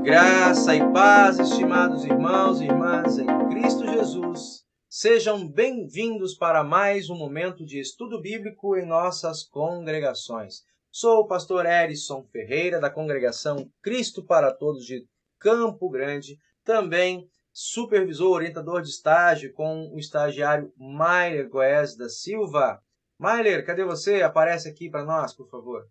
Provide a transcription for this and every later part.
Graça e paz, estimados irmãos e irmãs em Cristo Jesus. Sejam bem-vindos para mais um momento de estudo bíblico em nossas congregações. Sou o pastor Erison Ferreira, da congregação Cristo para Todos de Campo Grande, também supervisor, orientador de estágio com o estagiário Mailer Goes da Silva. Mailer, cadê você? Aparece aqui para nós, por favor.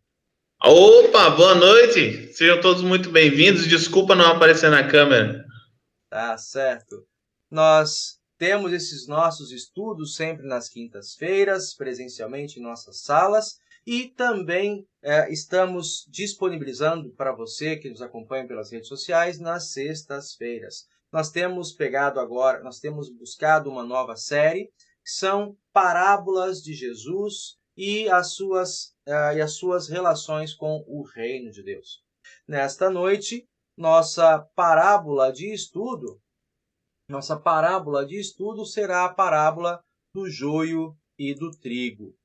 Opa, boa noite! Sejam todos muito bem-vindos. Desculpa não aparecer na câmera. Tá certo. Nós temos esses nossos estudos sempre nas quintas-feiras, presencialmente em nossas salas, e também estamos disponibilizando para você que nos acompanha pelas redes sociais nas sextas-feiras. Nós temos buscado uma nova série, que são Parábolas de Jesus e as suas relações com o reino de Deus. Nesta noite, nossa parábola de estudo será a parábola do joio e do trigo.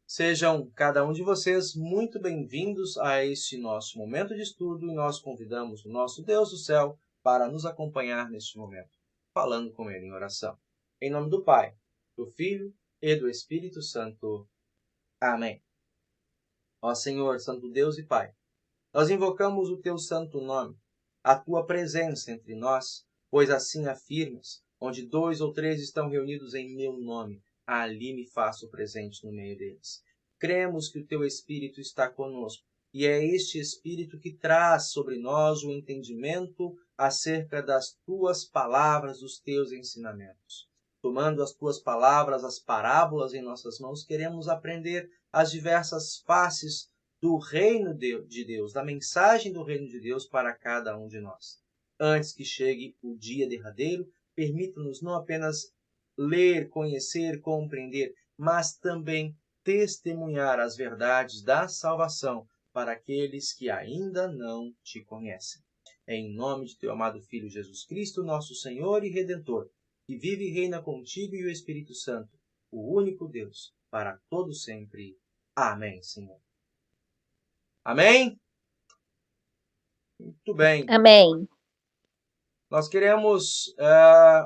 Sejam cada um de vocês muito bem-vindos a este nosso momento de estudo e nós convidamos o nosso Deus do céu para nos acompanhar neste momento, falando com Ele em oração. Em nome do Pai, do Filho e do Espírito Santo. Amém. Ó Senhor, Santo Deus e Pai, nós invocamos o Teu santo nome, a Tua presença entre nós, pois assim afirmas, onde 2 ou 3 estão reunidos em meu nome, ali me faço presente no meio deles. Cremos que o Teu Espírito está conosco, e é este Espírito que traz sobre nós o entendimento acerca das Tuas palavras, dos Teus ensinamentos. Tomando as Tuas palavras, as parábolas em nossas mãos, queremos aprender as diversas faces do reino de Deus, da mensagem do reino de Deus para cada um de nós. Antes que chegue o dia derradeiro, permita-nos não apenas ler, conhecer, compreender, mas também testemunhar as verdades da salvação para aqueles que ainda não Te conhecem. É em nome de Teu amado Filho Jesus Cristo, nosso Senhor e Redentor, que vive e reina contigo e o Espírito Santo, o único Deus, para todo sempre. Amém, Senhor. Amém? Muito bem. Amém. Nós queremos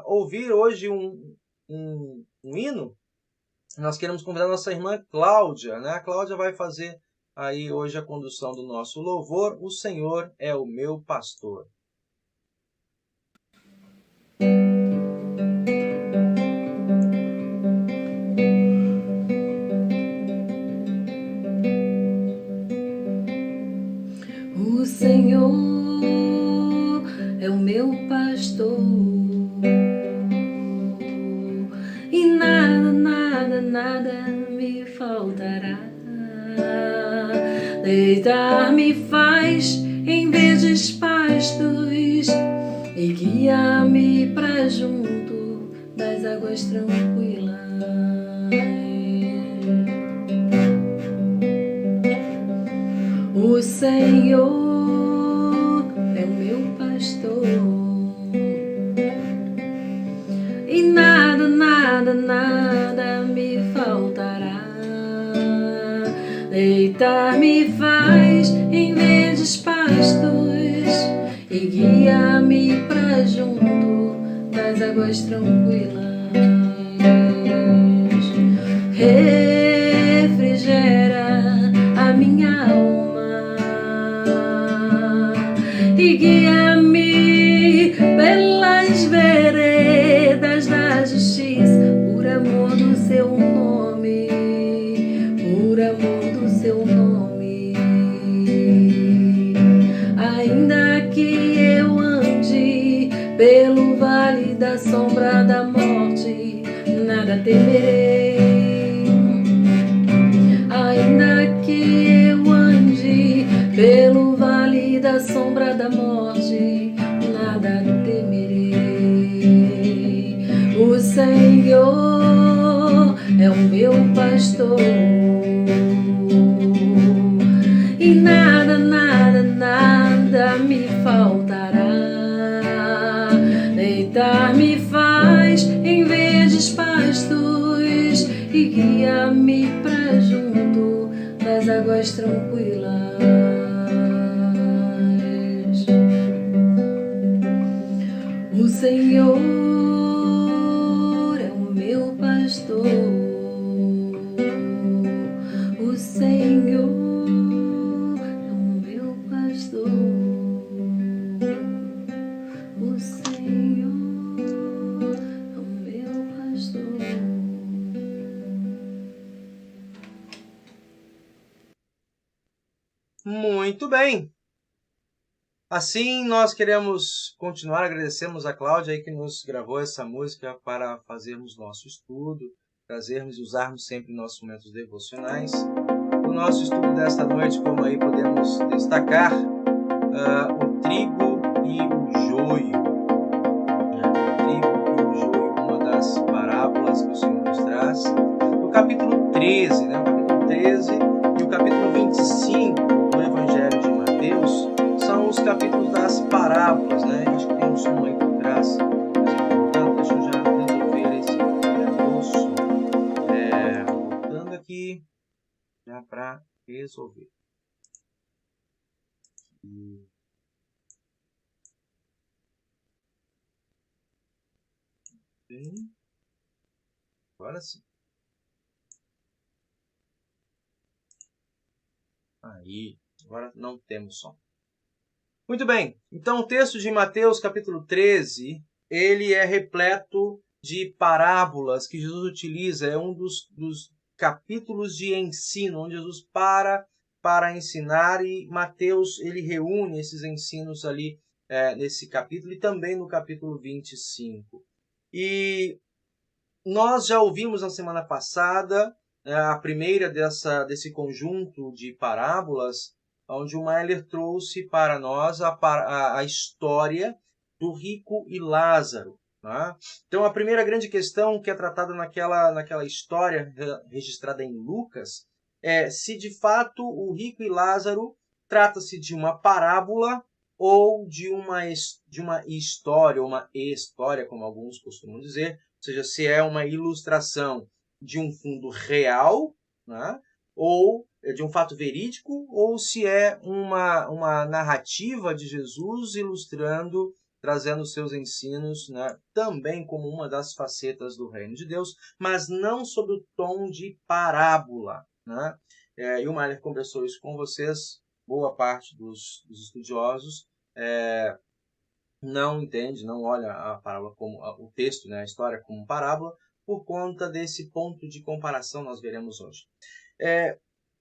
ouvir hoje um hino. Nós queremos convidar nossa irmã Cláudia, né? A Cláudia vai fazer aí hoje a condução do nosso louvor. O Senhor é o meu pastor. O Senhor é o meu pastor e nada me faltará. Deitar-me faz em verdes pastos e guia-me pra junto das águas tranquilas. O Senhor é o meu pastor e nada me faltará. Deitar-me faz em verdes pastos e guia-me pra junto das águas tranquilas. Refrigera a minha alma e guia-me pelas veredas da justiça, por amor do Seu nome, por amor do Seu nome. Ainda que eu ande pelo vale da sombra da morte, nada temerei. Ainda que eu ande pelo vale da sombra da morte, nada temerei. O Senhor é o meu pastor e nada me faltará. Deitar-me faz em verdes pastos e guia-me pra junto das águas tranquilas. Senhor é o meu pastor. O Senhor é o meu pastor. O Senhor é o meu pastor. Muito bem! Assim, nós queremos continuar, agradecemos a Cláudia aí que nos gravou essa música para fazermos nosso estudo, trazermos e usarmos sempre nossos momentos devocionais. O nosso estudo desta noite, como aí podemos destacar, o trigo e o joio. O trigo e o joio, uma das parábolas que o Senhor nos traz. No capítulo 13, o capítulo 13 e o capítulo 25 do Evangelho de Mateus, são os capítulos das parábolas, Acho que tem um som aí por trás. Então, deixa eu já resolver esse som. Voltando aqui, já para resolver. Bem, agora sim. Aí, agora não temos som. Muito bem, então o texto de Mateus capítulo 13, ele é repleto de parábolas que Jesus utiliza, é um dos capítulos de ensino, onde Jesus para ensinar, e Mateus ele reúne esses ensinos ali nesse capítulo e também no capítulo 25. E nós já ouvimos na semana passada a primeira desse conjunto de parábolas, onde o Mailer trouxe para nós a história do rico e Lázaro. Então, a primeira grande questão que é tratada naquela história registrada em Lucas é se, de fato, o rico e Lázaro trata-se de uma parábola ou de uma história, ou uma história, como alguns costumam dizer, ou seja, se é uma ilustração de um fundo real, ou de um fato verídico, ou se é uma narrativa de Jesus ilustrando, trazendo seus ensinos, também como uma das facetas do reino de Deus, mas não sob o tom de parábola. E o Mailer conversou isso com vocês. Boa parte dos estudiosos não entende, não olha a parábola como o texto, a história como parábola, por conta desse ponto de comparação nós veremos hoje.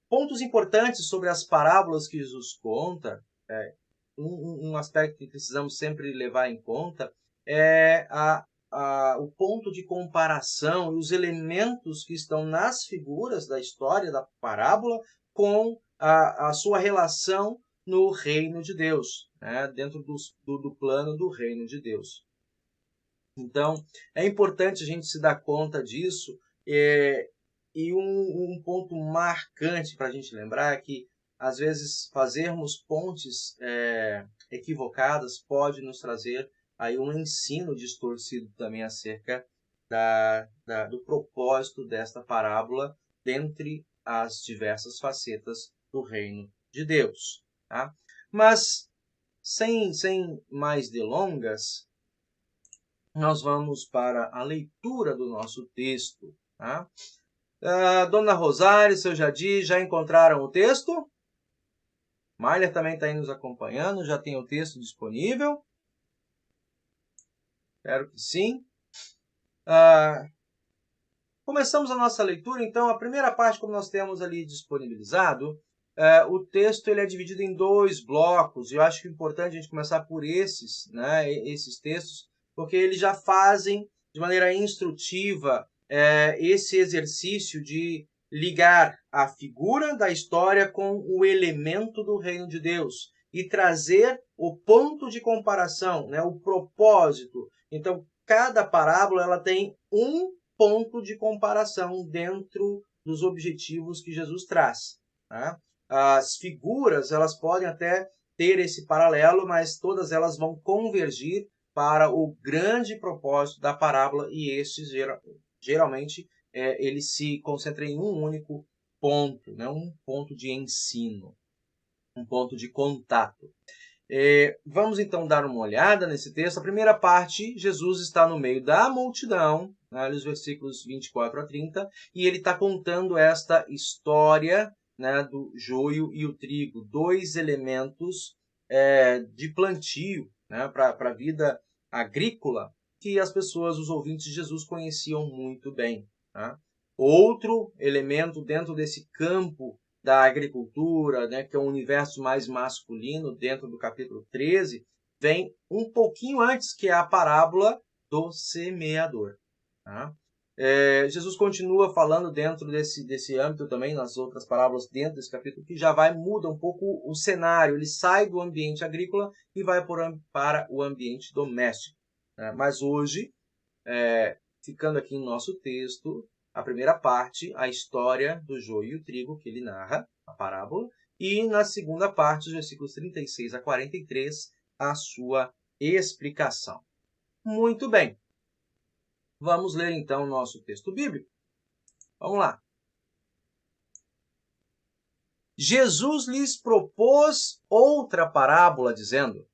Pontos importantes sobre as parábolas que Jesus conta, um aspecto que precisamos sempre levar em conta é o ponto de comparação e os elementos que estão nas figuras da história da parábola com a sua relação no reino de Deus, dentro do plano do reino de Deus. Então, é importante a gente se dar conta disso, e um ponto marcante para a gente lembrar é que, às vezes, fazermos pontes equivocadas pode nos trazer aí um ensino distorcido também acerca do propósito desta parábola dentre as diversas facetas do reino de Deus. Mas, sem mais delongas, nós vamos para a leitura do nosso texto. Dona Rosário, seu Jadir, já encontraram o texto? Mailer também está aí nos acompanhando, já tem o texto disponível? Espero que sim. Começamos a nossa leitura, então. A primeira parte, como nós temos ali disponibilizado, o texto ele é dividido em 2 blocos, e eu acho que é importante a gente começar por esses textos, porque eles já fazem de maneira instrutiva esse exercício de ligar a figura da história com o elemento do reino de Deus e trazer o ponto de comparação, o propósito. Então, cada parábola ela tem um ponto de comparação dentro dos objetivos que Jesus traz. As figuras elas podem até ter esse paralelo, mas todas elas vão convergir para o grande propósito da parábola, e este geralmente ele se concentra em um único ponto, um ponto de ensino, um ponto de contato. Vamos então dar uma olhada nesse texto. A primeira parte, Jesus está no meio da multidão, né, os versículos 24 a 30, e ele está contando esta história, né, do joio e o trigo, dois elementos de plantio, né, para a vida agrícola que as pessoas, os ouvintes de Jesus, conheciam muito bem. Tá? Outro elemento dentro desse campo da agricultura, né, que é um universo mais masculino, dentro do capítulo 13, vem um pouquinho antes, que é a parábola do semeador. Tá? Jesus continua falando dentro desse âmbito também, nas outras parábolas dentro desse capítulo, que já muda um pouco o cenário. Ele sai do ambiente agrícola e vai para o ambiente doméstico. Né? Mas hoje, ficando aqui no nosso texto, a primeira parte, a história do joio e o trigo, que ele narra, a parábola, e na segunda parte, os versículos 36 a 43, a sua explicação. Muito bem. Vamos ler então o nosso texto bíblico. Vamos lá. Jesus lhes propôs outra parábola, dizendo: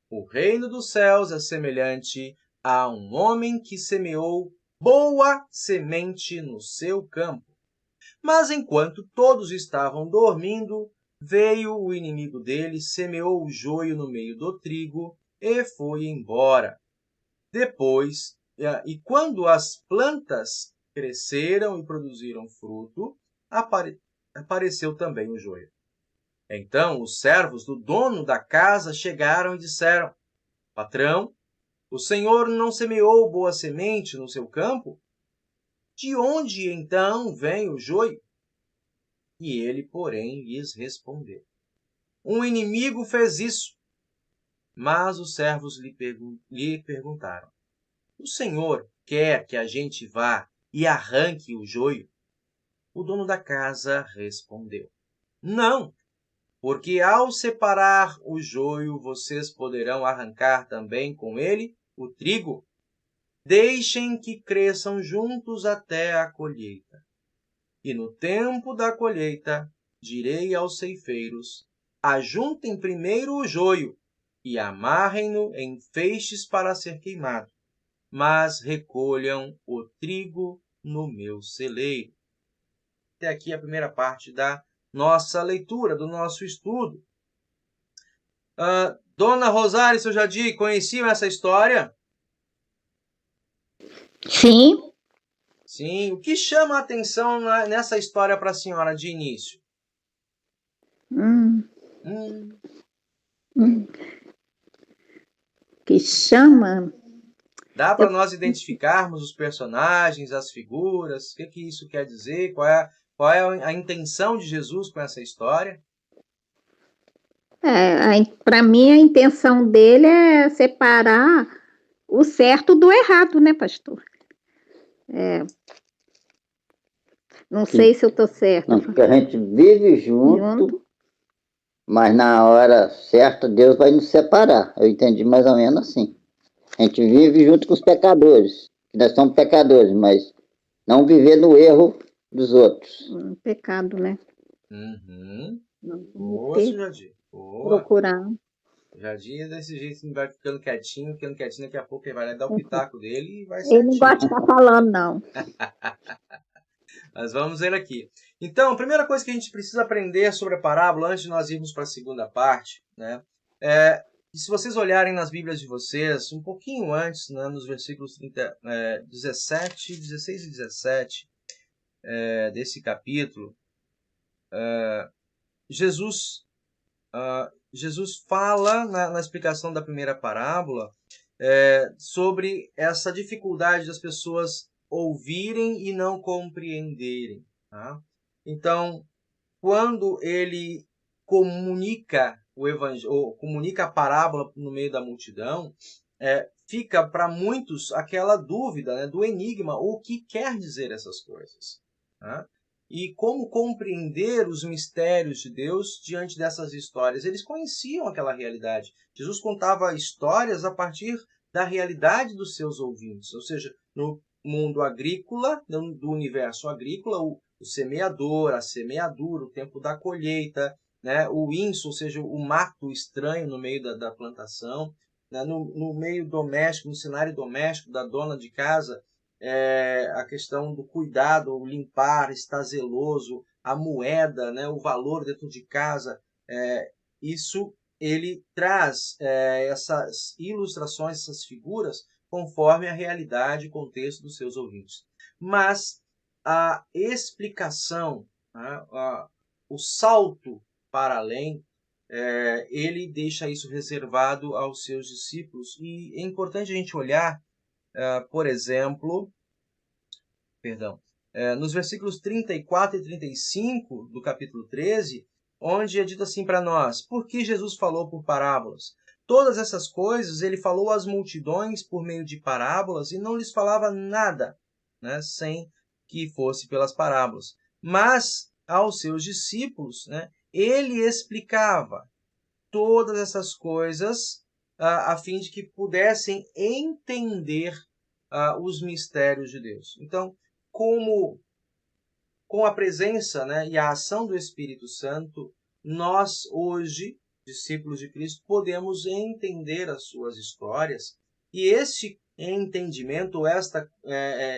o reino dos céus é semelhante a um homem que semeou boa semente no seu campo. Mas enquanto todos estavam dormindo, veio o inimigo dele, semeou o joio no meio do trigo e foi embora. Depois, e quando as plantas cresceram e produziram fruto, apareceu também o joio. Então os servos do dono da casa chegaram e disseram: patrão, o senhor não semeou boa semente no seu campo? De onde então vem o joio? E ele, porém, lhes respondeu: um inimigo fez isso. Mas os servos lhe perguntaram: o senhor quer que a gente vá e arranque o joio? O dono da casa respondeu: não, porque ao separar o joio, vocês poderão arrancar também com ele o trigo. Deixem que cresçam juntos até a colheita. E no tempo da colheita, direi aos ceifeiros: ajuntem primeiro o joio e amarrem-no em feixes para ser queimado, mas recolham o trigo no meu celeiro. Até aqui a primeira parte da nossa leitura, do nosso estudo. Dona Rosário e seu Jadir, conheciam essa história? Sim. Sim. O que chama a atenção nessa história para a senhora de início? Que chama? Dá para nós identificarmos os personagens, as figuras? O que isso quer dizer? Qual é a intenção de Jesus com essa história? Para mim, a intenção dele é separar o certo do errado, né, pastor? Não sei se eu estou certa. Não, porque a gente vive junto, mas na hora certa Deus vai nos separar. Eu entendi mais ou menos assim. A gente vive junto com os pecadores, que nós somos pecadores, mas não viver no erro dos outros. Pecado, né? Uhum. Não, Boa, seu Jadir. Boa. Procurar. Jadir, desse jeito, vai ficando quietinho, daqui a pouco ele vai lá dar o pitaco dele e vai Ele certinho. não gosta de estar falando, não. Mas vamos ver aqui. Então, a primeira coisa que a gente precisa aprender sobre a parábola, antes de nós irmos para a segunda parte, né, se vocês olharem nas Bíblias de vocês, um pouquinho antes, né, nos versículos 16 e 17 desse capítulo, Jesus fala na explicação da primeira parábola sobre essa dificuldade das pessoas ouvirem e não compreenderem. Tá? Então, quando ele comunica o evangelho, ou comunica a parábola no meio da multidão, fica para muitos aquela dúvida, né, do enigma, o que quer dizer essas coisas. Tá? E como compreender os mistérios de Deus diante dessas histórias. Eles conheciam aquela realidade. Jesus contava histórias a partir da realidade dos seus ouvintes, ou seja, no mundo agrícola, do universo agrícola, o semeador, a semeadura, o tempo da colheita, né, o inso, ou seja, o mato estranho no meio da plantação, né, no meio doméstico, no cenário doméstico da dona de casa, a questão do cuidado, o limpar, estar zeloso, a moeda, né, o valor dentro de casa, isso ele traz essas ilustrações, essas figuras, conforme a realidade e contexto dos seus ouvintes. Mas a explicação, né, o salto para além, ele deixa isso reservado aos seus discípulos. E é importante a gente olhar, por exemplo, nos versículos 34 e 35 do capítulo 13, onde é dito assim para nós: por que Jesus falou por parábolas? Todas essas coisas ele falou às multidões por meio de parábolas e não lhes falava nada, né, sem que fosse pelas parábolas. Mas aos seus discípulos, né, ele explicava todas essas coisas a fim de que pudessem entender os mistérios de Deus. Então, com a presença, né, e a ação do Espírito Santo, nós hoje, discípulos de Cristo, podemos entender as suas histórias, e esse entendimento,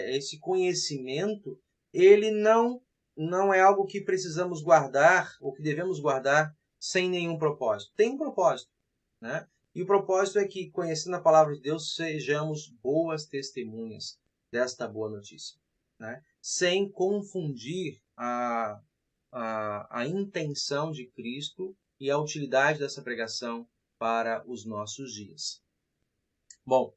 esse conhecimento, ele não é algo que precisamos guardar ou que devemos guardar sem nenhum propósito. Tem um propósito, né? E o propósito é que, conhecendo a palavra de Deus, sejamos boas testemunhas desta boa notícia, né? Sem confundir a intenção de Cristo e a utilidade dessa pregação para os nossos dias. Bom,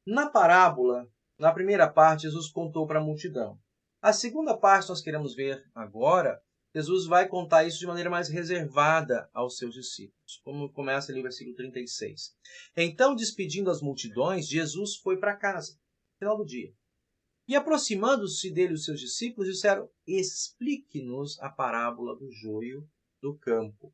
na parábola, na primeira parte, Jesus contou para a multidão. A segunda parte nós queremos ver agora. Jesus vai contar isso de maneira mais reservada aos seus discípulos, como começa ali o versículo 36. Então, despedindo as multidões, Jesus foi para casa, no final do dia. E aproximando-se dele os seus discípulos, disseram: explique-nos a parábola do joio do campo.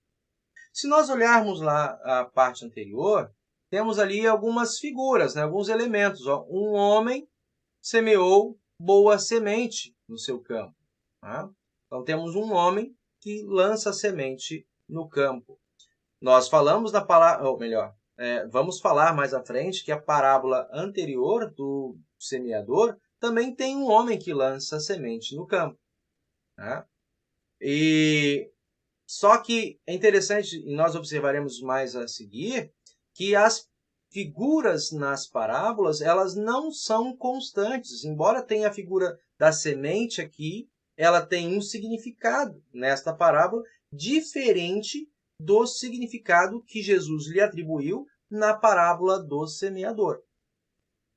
Se nós olharmos lá a parte anterior, temos ali algumas figuras, né, alguns elementos. Um homem semeou boa semente no seu campo. Tá? Então, temos um homem que lança a semente no campo. Nós falamos da palavra, ou melhor, vamos falar mais à frente que a parábola anterior do semeador também tem um homem que lança a semente no campo. Né? Só que é interessante, e nós observaremos mais a seguir, que as figuras nas parábolas, elas não são constantes. Embora tenha a figura da semente aqui, ela tem um significado nesta parábola diferente do significado que Jesus lhe atribuiu na parábola do semeador.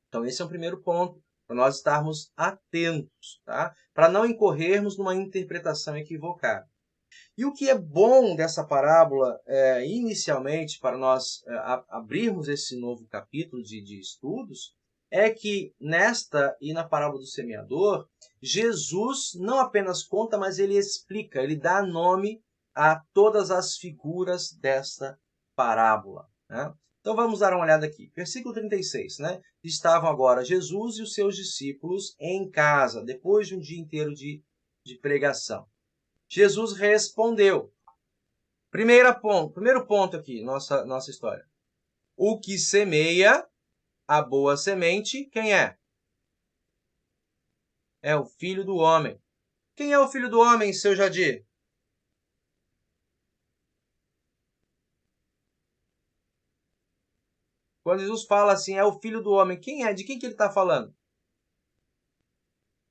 Então, esse é o primeiro ponto, para nós estarmos atentos, tá? Para não incorrermos numa interpretação equivocada. E o que é bom dessa parábola, inicialmente, para nós abrirmos esse novo capítulo de estudos, é que nesta e na parábola do semeador, Jesus não apenas conta, mas ele explica, ele dá nome a todas as figuras desta parábola. Né? Então vamos dar uma olhada aqui. Versículo 36. Né? Estavam agora Jesus e os seus discípulos em casa, depois de um dia inteiro de pregação. Jesus respondeu. Primeiro ponto aqui, nossa história. O que semeia a boa semente, quem é? É o Filho do Homem. Quem é o Filho do Homem, seu Jadir? Quando Jesus fala assim, é o Filho do Homem, quem é? De quem que ele está falando?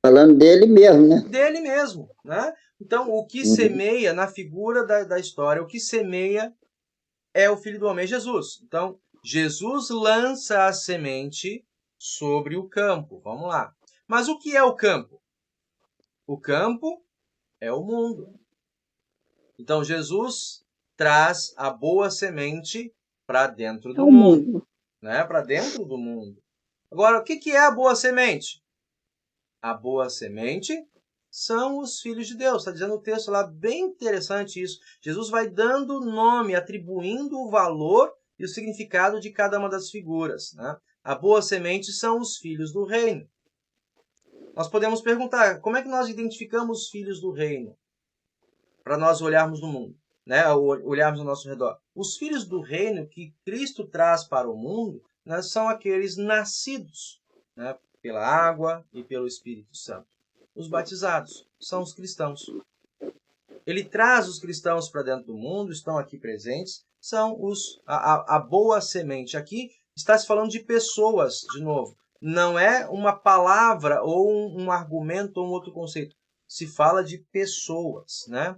Falando dele mesmo, né? Dele mesmo, né? Então, o que semeia, na figura da história, o que semeia é o Filho do Homem, é Jesus. Então, Jesus lança a semente sobre o campo. Vamos lá. Mas o que é o campo? O campo é o mundo. Então, Jesus traz a boa semente para dentro do mundo. Né? Para dentro do mundo. Agora, o que é a boa semente? A boa semente são os filhos de Deus. Está dizendo o texto lá, bem interessante isso. Jesus vai dando nome, atribuindo o valor e o significado de cada uma das figuras. Né? A boa semente são os filhos do reino. Nós podemos perguntar, como é que nós identificamos os filhos do reino? Para nós olharmos no mundo. né, olharmos ao nosso redor, os filhos do reino que Cristo traz para o mundo, né, são aqueles nascidos, né, pela água e pelo Espírito Santo. Os batizados são os cristãos. Ele traz os cristãos para dentro do mundo, estão aqui presentes, são a boa semente. Aqui está se falando de pessoas, de novo. Não é uma palavra ou um argumento ou um outro conceito. Se fala de pessoas, né?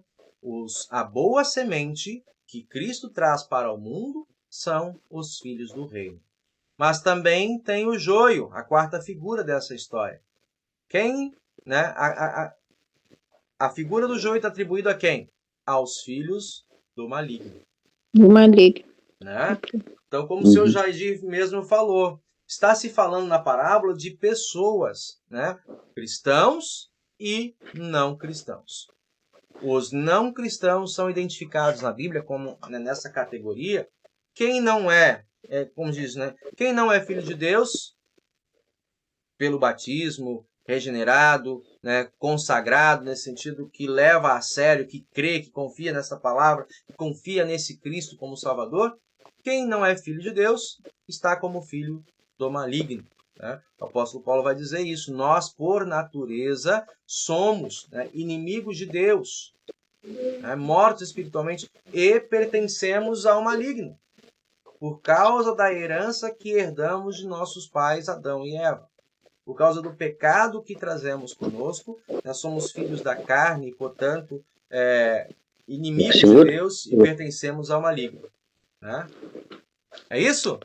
A boa semente que Cristo traz para o mundo são os filhos do reino. Mas também tem o joio, a quarta figura dessa história. Quem, né? A figura do joio está atribuída a quem? Aos filhos do maligno. Do maligno. Né? Então, como o senhor Jair mesmo falou, está se falando na parábola de pessoas, né? Cristãos e não cristãos. Os não cristãos são identificados na Bíblia como, né, nessa categoria. Quem não como diz, né? Quem não é filho de Deus, pelo batismo, regenerado, né, consagrado, nesse sentido, que leva a sério, que crê, que confia nessa palavra, que confia nesse Cristo como Salvador. Quem não é filho de Deus está como filho do maligno. Né? O apóstolo Paulo vai dizer isso. Nós, por natureza, somos, né, inimigos de Deus, né, mortos espiritualmente, e pertencemos ao maligno, por causa da herança que herdamos de nossos pais Adão e Eva. Por causa do pecado que trazemos conosco, nós somos filhos da carne e, portanto, inimigos de Deus e pertencemos ao maligno. Né? É isso?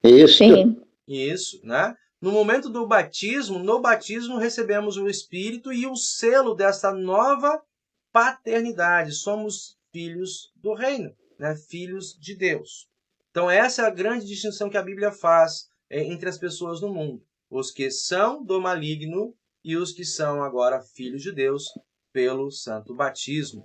Isso. Sim. Isso, né? No momento do batismo, no batismo recebemos o Espírito e o selo dessa nova paternidade. Somos filhos do reino, né? Filhos de Deus. Então essa é a grande distinção que a Bíblia faz entre as pessoas no mundo. Os que são do maligno e os que são agora filhos de Deus pelo santo batismo.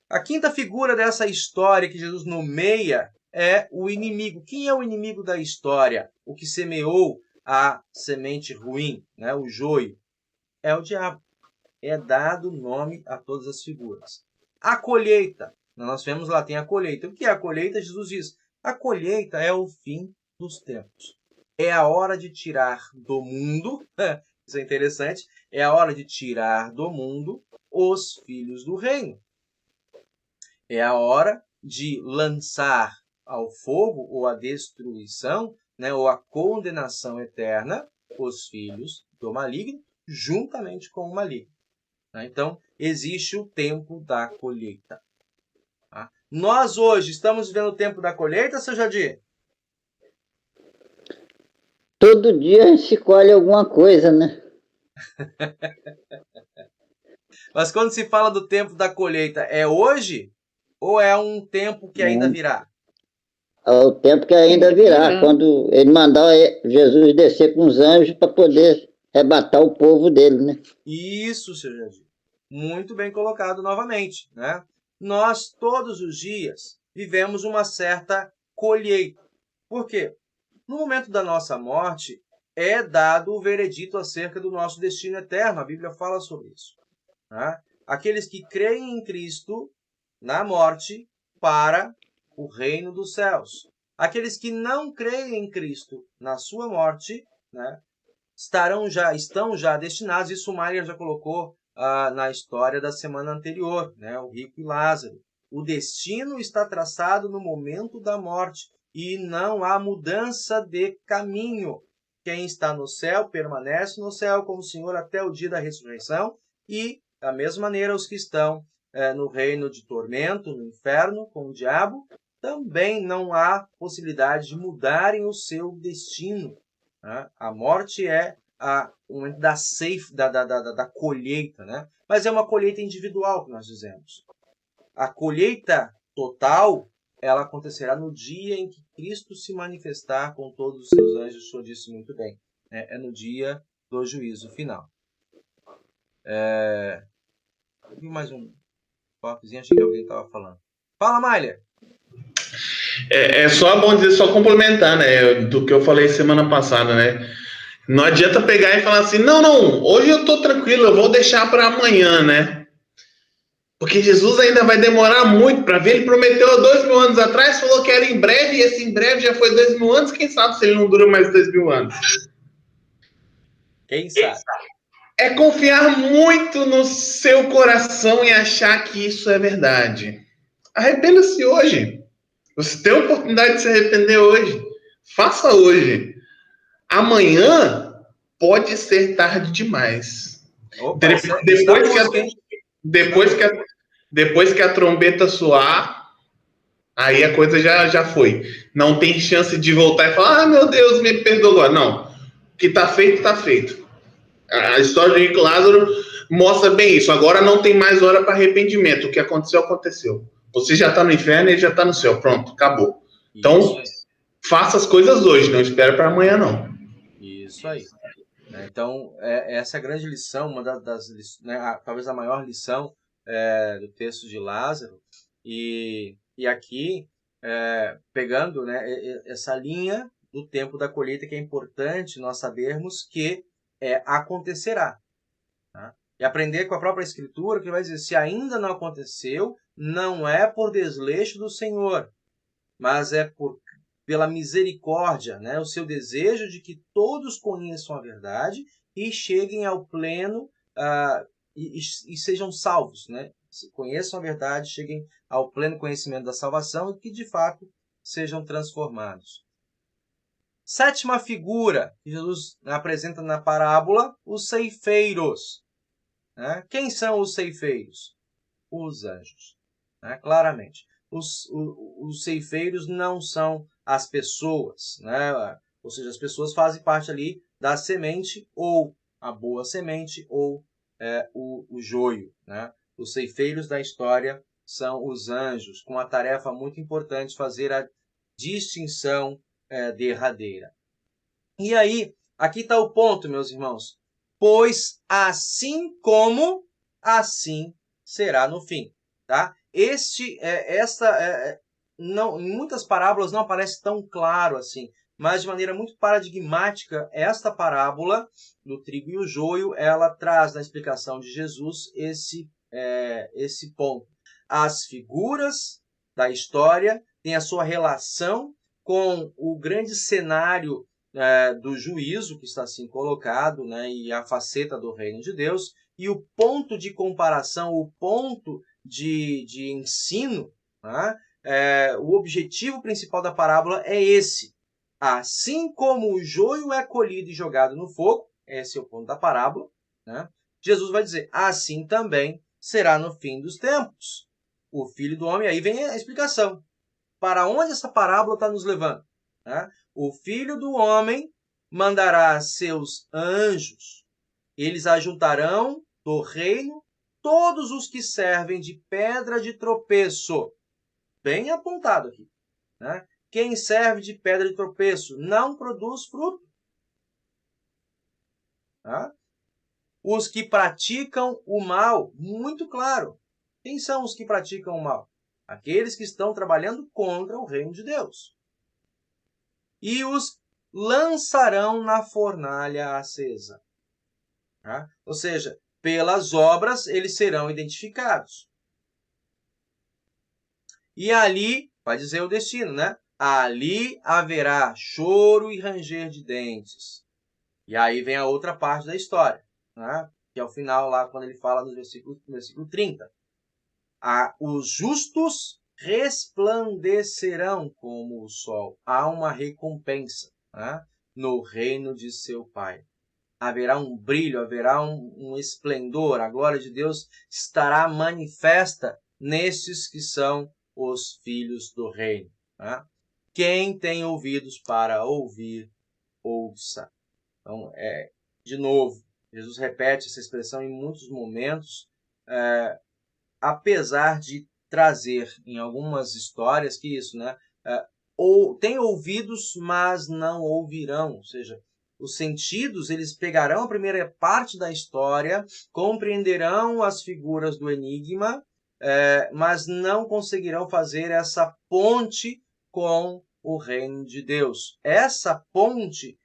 A quinta figura dessa história que Jesus nomeia é o inimigo. Quem é o inimigo da história? O que semeou a semente ruim, né? O joio. É o diabo. É dado nome a todas as figuras. A colheita. Nós vemos lá, tem a colheita. O que é a colheita? Jesus diz, a colheita é o fim dos tempos. É a hora de tirar do mundo, isso é interessante, é a hora de tirar do mundo os filhos do reino. É a hora de lançar ao fogo ou à destruição, né, ou à condenação eterna, os filhos do maligno, juntamente com o maligno. Então, existe o tempo da colheita. Tá? Nós hoje estamos vivendo o tempo da colheita, seu Jadir? Todo dia a gente colhe alguma coisa, né? Mas quando se fala do tempo da colheita, é hoje ou é um tempo que ainda virá? É o tempo que ainda virá, quando ele mandar Jesus descer com os anjos para poder arrebatar o povo dele, né? Isso, seu Jadir. Muito bem colocado novamente, né? Nós, todos os dias, vivemos uma certa colheita. Por quê? No momento da nossa morte, é dado o veredito acerca do nosso destino eterno. A Bíblia fala sobre isso. Né? Aqueles que creem em Cristo na morte para o reino dos céus. Aqueles que não creem em Cristo na sua morte, né, estão já destinados. Isso o Maier já colocou na história da semana anterior, né, o rico e Lázaro. O destino está traçado no momento da morte. E não há mudança de caminho. Quem está no céu permanece no céu com o Senhor até o dia da ressurreição. E, da mesma maneira, os que estão no reino de tormento, no inferno, com o diabo, também não há possibilidade de mudarem o seu destino. Né? A morte é o momento da colheita. Né? Mas é uma colheita individual, que nós dizemos. A colheita total, ela acontecerá no dia em que Cristo se manifestar com todos os seus anjos. O senhor disse muito bem. É no dia do juízo final. Vi mais um toquezinho, achei que alguém estava falando. Fala, Maier. É só bom dizer, só complementar, né, do que eu falei semana passada, né? Não adianta pegar e falar assim, não, hoje eu tô tranquilo, eu vou deixar para amanhã, né? Porque Jesus ainda vai demorar muito para vir. Ele prometeu há 2.000 anos atrás, falou que era em breve, e esse em breve já foi 2.000 anos. Quem sabe se ele não dura mais 2.000 anos? Quem sabe? É confiar muito no seu coração e achar que isso é verdade. Arrependa-se hoje. Você tem a oportunidade de se arrepender hoje. Faça hoje. Amanhã pode ser tarde demais. Opa, está música, hein? Depois que a trombeta soar, aí a coisa já foi. Não tem chance de voltar e falar, ah, meu Deus, me perdoa agora. Não. O que está feito, está feito. A história do Henrique Lázaro mostra bem isso. Agora não tem mais hora para arrependimento. O que aconteceu, aconteceu. Você já está no inferno e ele já está no céu. Pronto, acabou. Então, faça as coisas hoje. Não espere para amanhã, não. Isso aí. Então, essa é a grande lição, uma das né, talvez a maior lição do texto de Lázaro. E aqui, pegando, né, essa linha do tempo da colheita, que é importante nós sabermos que acontecerá. Tá? E aprender com a própria Escritura, que vai dizer, se ainda não aconteceu, não é por desleixo do Senhor, mas é pela misericórdia, né? O seu desejo de que todos conheçam a verdade e cheguem ao pleno e sejam salvos, né? Conheçam a verdade, cheguem ao pleno conhecimento da salvação e que, de fato, sejam transformados. Sétima figura que Jesus apresenta na parábola, os ceifeiros. Né? Quem são os ceifeiros? Os anjos, né? Claramente. Os ceifeiros não são as pessoas, né? Ou seja, as pessoas fazem parte ali da semente, ou a boa semente, ou o joio. Né? Os ceifeiros da história são os anjos, com a tarefa muito importante, fazer a distinção derradeira. E aí, aqui está o ponto, meus irmãos. Pois assim como, assim será no fim. Tá? Não, em muitas parábolas não aparece tão claro assim, mas de maneira muito paradigmática, esta parábola do trigo e o joio, ela traz na explicação de Jesus esse ponto. As figuras da história têm a sua relação com o grande cenário do juízo que está assim colocado, né, e a faceta do reino de Deus, e o ponto de comparação, o ponto de ensino, né, o objetivo principal da parábola é esse. Assim como o joio é colhido e jogado no fogo, esse é o ponto da parábola, né, Jesus vai dizer, assim também será no fim dos tempos. O Filho do Homem, aí vem a explicação. Para onde essa parábola está nos levando? Né? O Filho do Homem mandará seus anjos. Eles ajuntarão do reino todos os que servem de pedra de tropeço. Bem apontado aqui. Né? Quem serve de pedra de tropeço não produz fruto. Tá? Os que praticam o mal, muito claro. Quem são os que praticam o mal? Aqueles que estão trabalhando contra o reino de Deus. E os lançarão na fornalha acesa. Tá? Ou seja, pelas obras eles serão identificados. E ali, vai dizer o destino, né? Ali haverá choro e ranger de dentes. E aí vem a outra parte da história, né? Que é o final lá, quando ele fala no versículo 30. Os justos resplandecerão como o sol. Há uma recompensa, né, no reino de seu Pai. Haverá um brilho, haverá um esplendor. A glória de Deus estará manifesta nestes que são os filhos do reino. Né? Quem tem ouvidos para ouvir, ouça. Então, de novo, Jesus repete essa expressão em muitos momentos, apesar de trazer em algumas histórias que isso, né? Tem ouvidos, mas não ouvirão. Ou seja, os sentidos, eles pegarão a primeira parte da história, compreenderão as figuras do enigma, mas não conseguirão fazer essa ponte com o reino de Deus. Essa ponte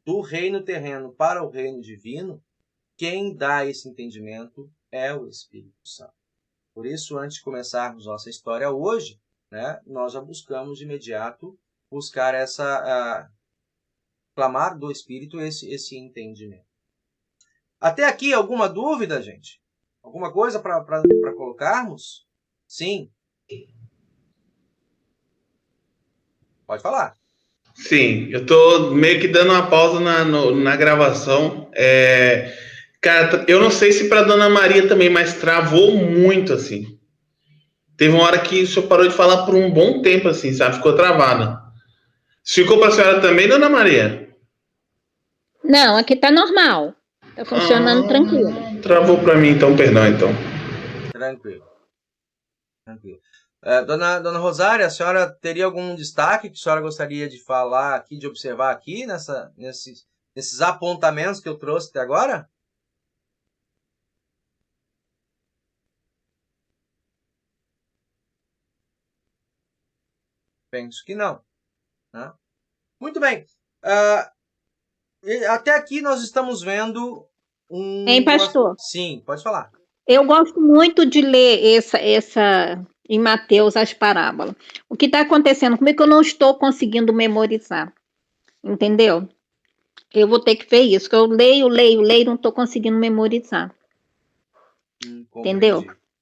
do reino terreno para o reino divino, quem dá esse entendimento é o Espírito Santo. Por isso, antes de começarmos nossa história hoje, né, nós já buscamos de imediato buscar clamar do Espírito esse entendimento. Até aqui, alguma dúvida, gente? Alguma coisa para colocarmos? Sim. Pode falar. Sim, eu tô meio que dando uma pausa na gravação. Cara, eu não sei se para Dona Maria também, mas travou muito, assim. Teve uma hora que o senhor parou de falar por um bom tempo, assim, sabe? Ficou travada. Ficou para a senhora também, Dona Maria? Não, aqui tá normal. Tá funcionando tranquilo. Travou para mim, então, perdão, então. Tranquilo. Dona Rosária, a senhora teria algum destaque que a senhora gostaria de falar aqui, de observar aqui, nesses apontamentos que eu trouxe até agora? Penso que não. Né? Muito bem. Até aqui nós estamos vendo Hein, pastor? Sim, pode falar. Eu gosto muito de ler essa em Mateus, as parábolas. O que está acontecendo comigo é que eu não estou conseguindo memorizar. Entendeu? Eu vou ter que ver isso, que eu leio, não estou conseguindo memorizar. Entendeu?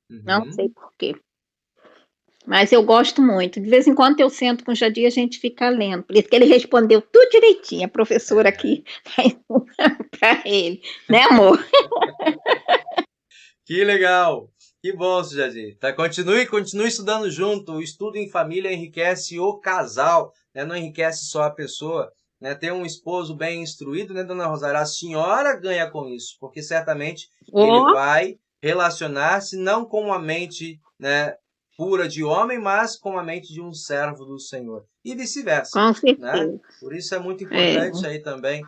Uhum. Não sei por quê. Mas eu gosto muito. De vez em quando eu sento com o Jadir e a gente fica lendo. Por isso que ele respondeu tudo direitinho, a professora aqui para ele. Né, amor? Que legal! Que bom, Jadir. Tá, continue estudando junto. O estudo em família enriquece o casal, né? Não enriquece só a pessoa. Né? Ter um esposo bem instruído, né, Dona Rosária? A senhora ganha com isso, porque certamente ele vai relacionar-se não com a mente, né, pura de homem, mas com a mente de um servo do Senhor. E vice-versa. Com certeza. Né? Por isso é muito importante aí também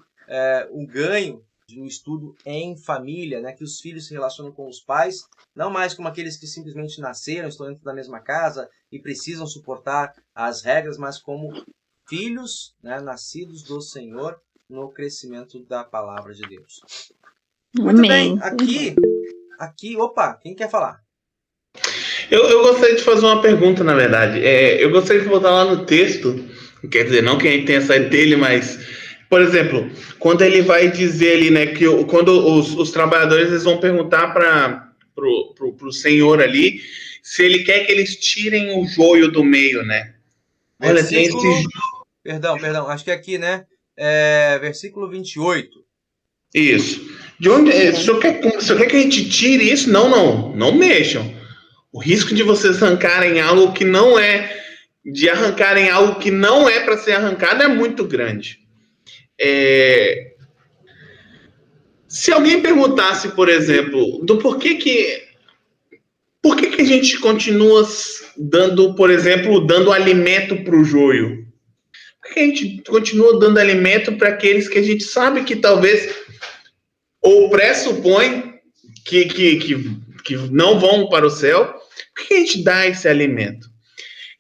o ganho de um estudo em família, né? Que os filhos se relacionam com os pais, não mais como aqueles que simplesmente nasceram, estão dentro da mesma casa e precisam suportar as regras, mas como filhos, né, nascidos do Senhor no crescimento da palavra de Deus. Muito bem, aqui, opa, quem quer falar? Eu gostaria de fazer uma pergunta, na verdade. Eu gostaria de voltar lá no texto, quer dizer, não que a gente tenha saído dele, mas, por exemplo, quando ele vai dizer ali, né, que quando os trabalhadores eles vão perguntar pro Senhor ali se ele quer que eles tirem o joio do meio, né? Olha, tem esse... Perdão, acho que aqui, né? Versículo 28. Isso. De onde? Se o senhor quer que a gente tire isso? Não mexam. O risco de vocês arrancarem algo que não é, de arrancarem algo que não é para ser arrancado é muito grande. Se alguém perguntasse, por exemplo, do porquê que a gente continua dando, por exemplo, dando alimento para o joio? Por que a gente continua dando alimento para aqueles que a gente sabe que talvez, ou pressupõe que não vão para o céu? Por que a gente dá esse alimento?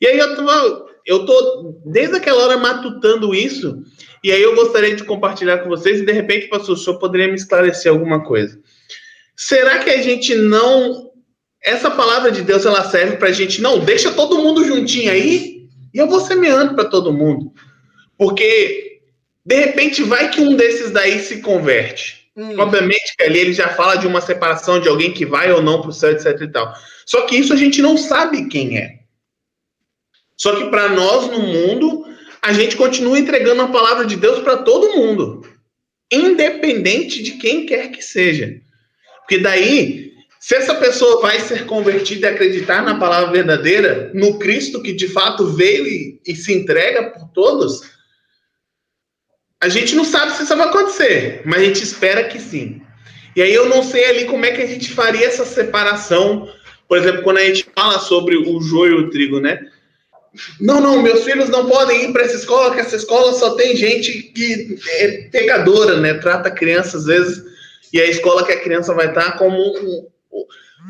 E aí eu tô desde aquela hora matutando isso, e aí eu gostaria de compartilhar com vocês, e de repente, pastor, o senhor poderia me esclarecer alguma coisa. Será que a gente não... Essa palavra de Deus, ela serve pra gente, não, deixa todo mundo juntinho aí, e eu vou semeando para todo mundo. Porque, de repente, vai que um desses daí se converte. Obviamente que ali ele já fala de uma separação de alguém que vai ou não para o céu, etc e tal. Só que isso a gente não sabe quem é. Só que para nós no mundo, a gente continua entregando a palavra de Deus para todo mundo. Independente de quem quer que seja. Porque daí, se essa pessoa vai ser convertida e acreditar na palavra verdadeira, no Cristo que de fato veio e se entrega por todos, a gente não sabe se isso vai acontecer, mas a gente espera que sim. E aí eu não sei ali como é que a gente faria essa separação, por exemplo, quando a gente fala sobre o joio e o trigo, né? Não, meus filhos não podem ir para essa escola, que essa escola só tem gente que é pecadora, né? Trata a criança às vezes, e a escola que a criança vai estar como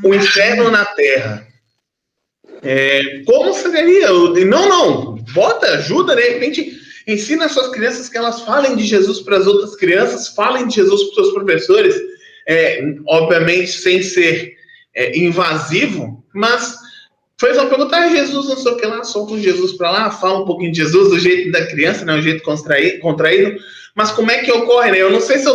um inferno na terra. Como seria? Não, bota, ajuda, de repente... Ensina as suas crianças que elas falem de Jesus para as outras crianças, falem de Jesus para os seus professores, obviamente sem ser invasivo, Mas fez uma pergunta, Jesus, não sei o que lá, solta Jesus para lá, fala um pouquinho de Jesus, do jeito da criança, né, um jeito contraído, mas como é que ocorre, né? Eu não sei se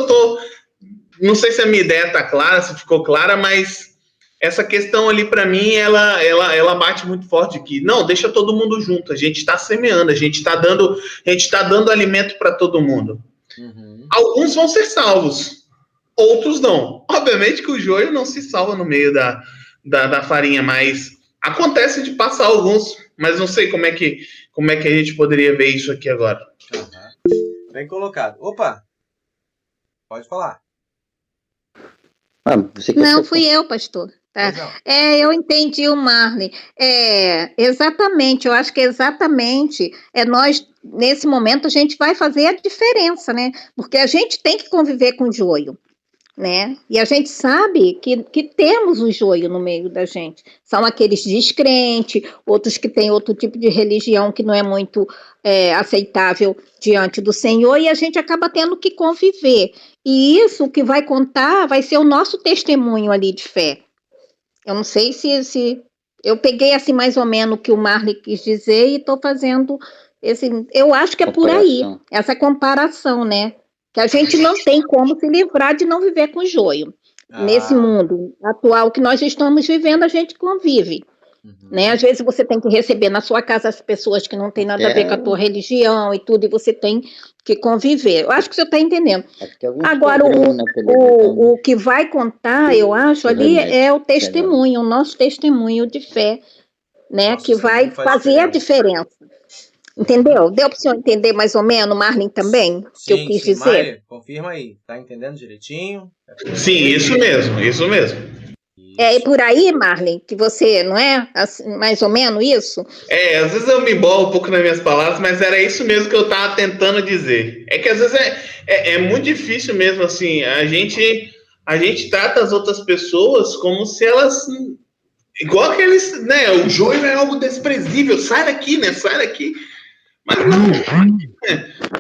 não sei se a minha ideia tá clara, se ficou clara, mas essa questão ali para mim, ela bate muito forte aqui. Não, deixa todo mundo junto, a gente está semeando, a gente está dando alimento para todo mundo. Uhum. Alguns vão ser salvos, outros não. Obviamente que o joio não se salva no meio da farinha, mas acontece de passar alguns, mas não sei como é que a gente poderia ver isso aqui agora. Uhum. Bem colocado. Opa! Pode falar. Não, fui eu, pastor. Tá. Eu entendi o Marley. Exatamente, eu acho que exatamente nós, nesse momento, a gente vai fazer a diferença, né? Porque a gente tem que conviver com o joio, né? E a gente sabe que temos o joio no meio da gente. São aqueles descrentes, outros que têm outro tipo de religião que não é muito aceitável diante do Senhor, e a gente acaba tendo que conviver. E isso que vai contar vai ser o nosso testemunho ali de fé. Eu não sei se eu peguei assim mais ou menos o que o Marley quis dizer e estou fazendo eu acho que é por aí, essa comparação, né? Que a gente não tem como se livrar de não viver com joio. Nesse mundo atual que nós estamos vivendo, a gente convive. Né? Às vezes você tem que receber na sua casa as pessoas que não têm nada a ver com a tua religião e tudo, e você tem que conviver. Eu acho que você está entendendo. Agora, o que vai contar, eu acho, ali é o testemunho, o nosso testemunho de fé, né? Que vai fazer a diferença. Entendeu? Deu para o senhor entender mais ou menos, Marlin, também? Sim, que eu quis dizer? Maia, confirma aí. Tá entendendo direitinho? Sim, isso mesmo. E por aí, Marlin, que você, não é? Assim, mais ou menos isso? Às vezes eu me embolo um pouco nas minhas palavras, mas era isso mesmo que eu estava tentando dizer. É que às vezes é muito difícil mesmo, assim, a gente trata as outras pessoas como se elas... Igual aqueles, né, o joio é algo desprezível, sai daqui, né, sai daqui. Mas não,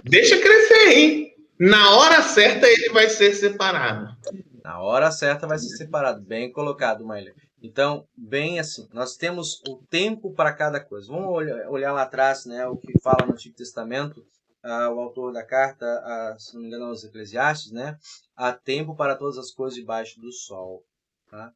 deixa crescer, hein? Na hora certa ele vai ser separado. Na hora certa vai ser separado. Bem colocado, Maília. Então, bem assim, nós temos o tempo para cada coisa. Vamos olhar lá atrás, né, o que fala no Antigo Testamento, o autor da carta, se não me engano, aos Eclesiastes, né? Há tempo para todas as coisas debaixo do sol. Tá?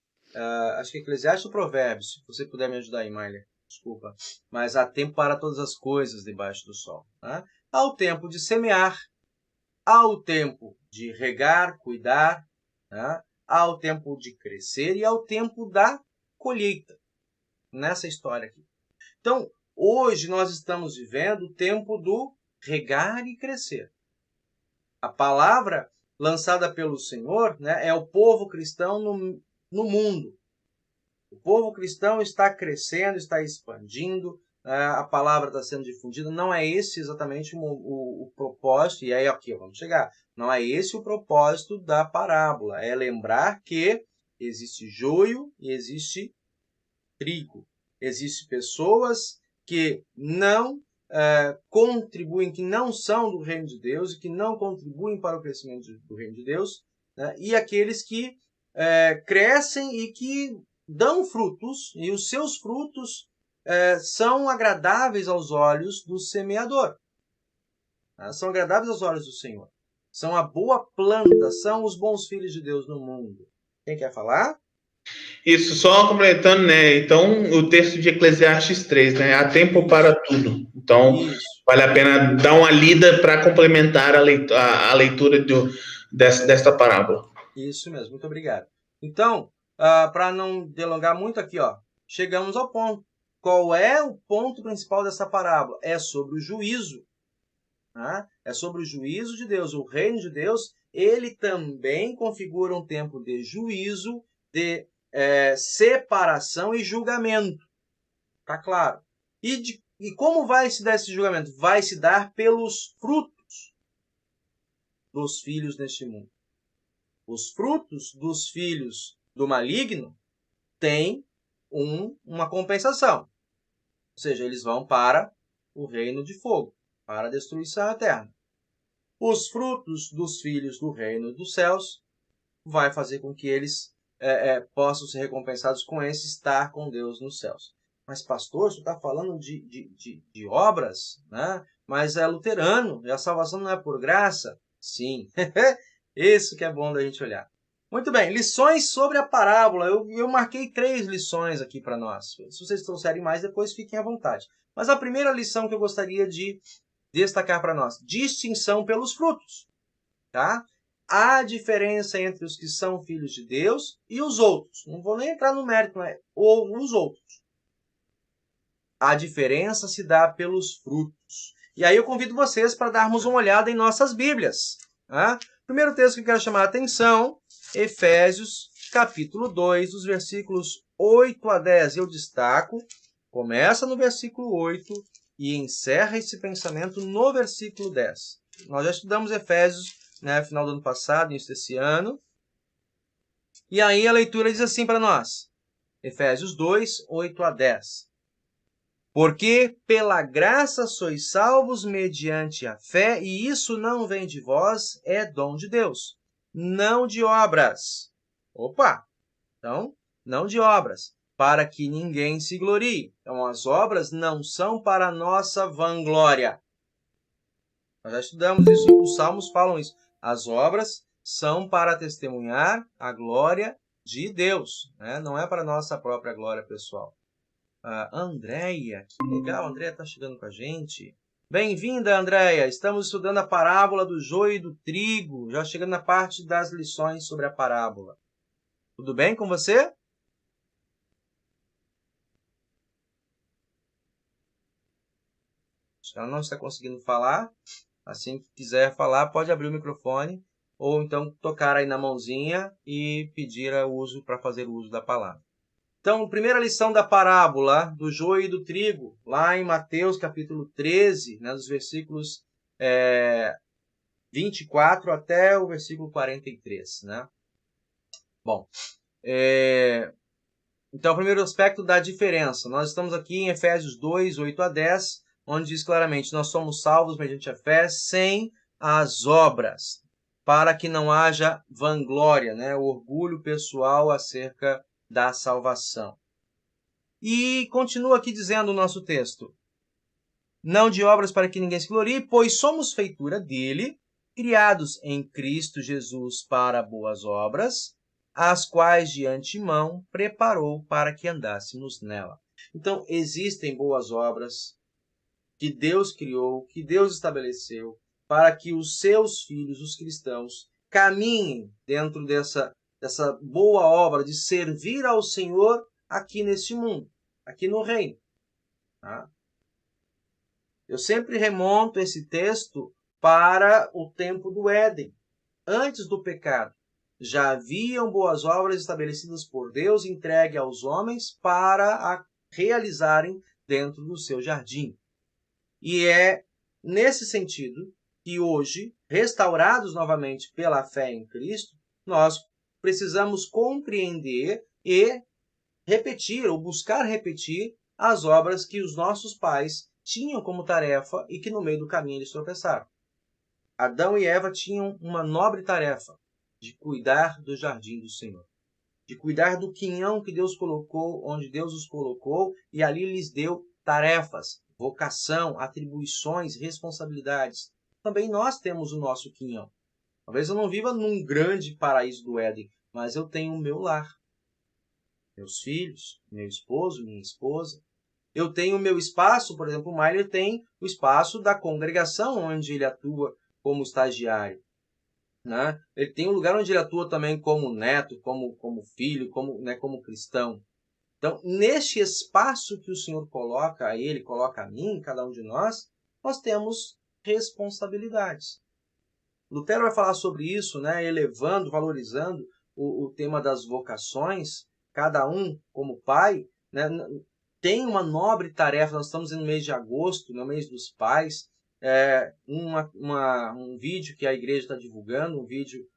Acho que Eclesiastes ou Provérbios, se você puder me ajudar aí, Maília. Desculpa. Mas há tempo para todas as coisas debaixo do sol. Tá? Há o tempo de semear, há o tempo de regar, cuidar, né? Há o tempo de crescer e há o tempo da colheita, nessa história aqui. Então, hoje nós estamos vivendo o tempo do regar e crescer. A palavra lançada pelo Senhor, né, é o povo cristão no mundo. O povo cristão está crescendo, está expandindo, a palavra está sendo difundida. Não é esse exatamente o propósito, e aí aqui vamos chegar. Não é esse o propósito da parábola. É lembrar que existe joio e existe trigo. Existem pessoas que não contribuem, que não são do reino de Deus e que não contribuem para o crescimento do reino de Deus, né? E aqueles que crescem e que dão frutos, e os seus frutos são agradáveis aos olhos do semeador. São agradáveis aos olhos do Senhor. São a boa planta, são os bons filhos de Deus no mundo. Quem quer falar? Isso, só complementando, né? Então, o texto de Eclesiastes 3, né? Há tempo para tudo. Então, vale a pena dar uma lida para complementar a leitura desta parábola. Isso mesmo, muito obrigado. Então, para não delongar muito aqui, chegamos ao ponto. Qual é o ponto principal dessa parábola? É sobre o juízo. É sobre o juízo de Deus. O reino de Deus, ele também configura um tempo de juízo, de separação e julgamento. Tá claro? E como vai se dar esse julgamento? Vai se dar pelos frutos dos filhos neste mundo. Os frutos dos filhos do maligno têm uma compensação. Ou seja, eles vão para o reino de fogo, para a destruição eterna. Os frutos dos filhos do reino dos céus vai fazer com que eles possam ser recompensados com esse estar com Deus nos céus. Mas, pastor, você está falando de obras, né? Mas é luterano, e a salvação não é por graça? Sim, isso que é bom da gente olhar. Muito bem, lições sobre a parábola. Eu marquei 3 lições aqui para nós. Se vocês trouxerem mais, depois fiquem à vontade. Mas a primeira lição que eu gostaria de destacar para nós, distinção pelos frutos. Tá? Há diferença entre os que são filhos de Deus e os outros. Não vou nem entrar no mérito, ou os outros. A diferença se dá pelos frutos. E aí eu convido vocês para darmos uma olhada em nossas Bíblias. Tá? Primeiro texto que eu quero chamar a atenção, Efésios, capítulo 2, dos versículos 8 a 10. Eu destaco, começa no versículo 8 e encerra esse pensamento no versículo 10. Nós já estudamos Efésios, né, final do ano passado, início desse ano. E aí a leitura diz assim para nós. Efésios 2, 8 a 10. Porque pela graça sois salvos mediante a fé, e isso não vem de vós, é dom de Deus, não de obras. Opa! Então, não de obras, para que ninguém se glorie. Então, as obras não são para a nossa vanglória. Nós já estudamos isso, os Salmos falam isso. As obras são para testemunhar a glória de Deus, né? Não é para a nossa própria glória pessoal. Andréia, que legal, a Andréia está chegando com a gente. Bem-vinda, Andréia. Estamos estudando a parábola do joio e do trigo, já chegando na parte das lições sobre a parábola. Tudo bem com você? Ela não está conseguindo falar. Assim que quiser falar, pode abrir o microfone ou então tocar aí na mãozinha e pedir o uso para fazer o uso da palavra. Então, primeira lição da parábola do joio e do trigo, lá em Mateus capítulo 13, né, dos versículos 24 até o versículo 43. Né? Bom, então, o primeiro aspecto da diferença. Nós estamos aqui em Efésios 2, 8 a 10, onde diz claramente, nós somos salvos mediante a fé, sem as obras, para que não haja vanglória, né, o orgulho pessoal acerca da salvação. E continua aqui dizendo o nosso texto, não de obras para que ninguém se glorie, pois somos feitura dele, criados em Cristo Jesus para boas obras, as quais de antemão preparou para que andássemos nela. Então, existem boas obras que Deus criou, que Deus estabeleceu, para que os seus filhos, os cristãos, caminhem dentro dessa boa obra de servir ao Senhor aqui neste mundo, aqui no reino. Tá? Eu sempre remonto esse texto para o tempo do Éden, antes do pecado. Já haviam boas obras estabelecidas por Deus, entregue aos homens para a realizarem dentro do seu jardim. E é nesse sentido que hoje, restaurados novamente pela fé em Cristo, nós precisamos compreender e repetir, ou buscar repetir, as obras que os nossos pais tinham como tarefa e que no meio do caminho eles tropeçaram. Adão e Eva tinham uma nobre tarefa de cuidar do jardim do Senhor, de cuidar do quinhão que Deus colocou, onde Deus os colocou, e ali lhes deu tarefas, vocação, atribuições, responsabilidades. Também nós temos o nosso quinhão. Talvez eu não viva num grande paraíso do Éden, mas eu tenho o meu lar. Meus filhos, meu esposo, minha esposa. Eu tenho o meu espaço, por exemplo, o Mailer tem o espaço da congregação, onde ele atua como estagiário. Né? Ele tem um lugar onde ele atua também como neto, como filho, como cristão. Então, neste espaço que o Senhor coloca a ele, coloca a mim, cada um de nós temos responsabilidades. Lutero vai falar sobre isso, né, elevando, valorizando o tema das vocações. Cada um, como pai, né, tem uma nobre tarefa. Nós estamos no mês de agosto, no mês dos pais. Um vídeo que a igreja está divulgando, um vídeo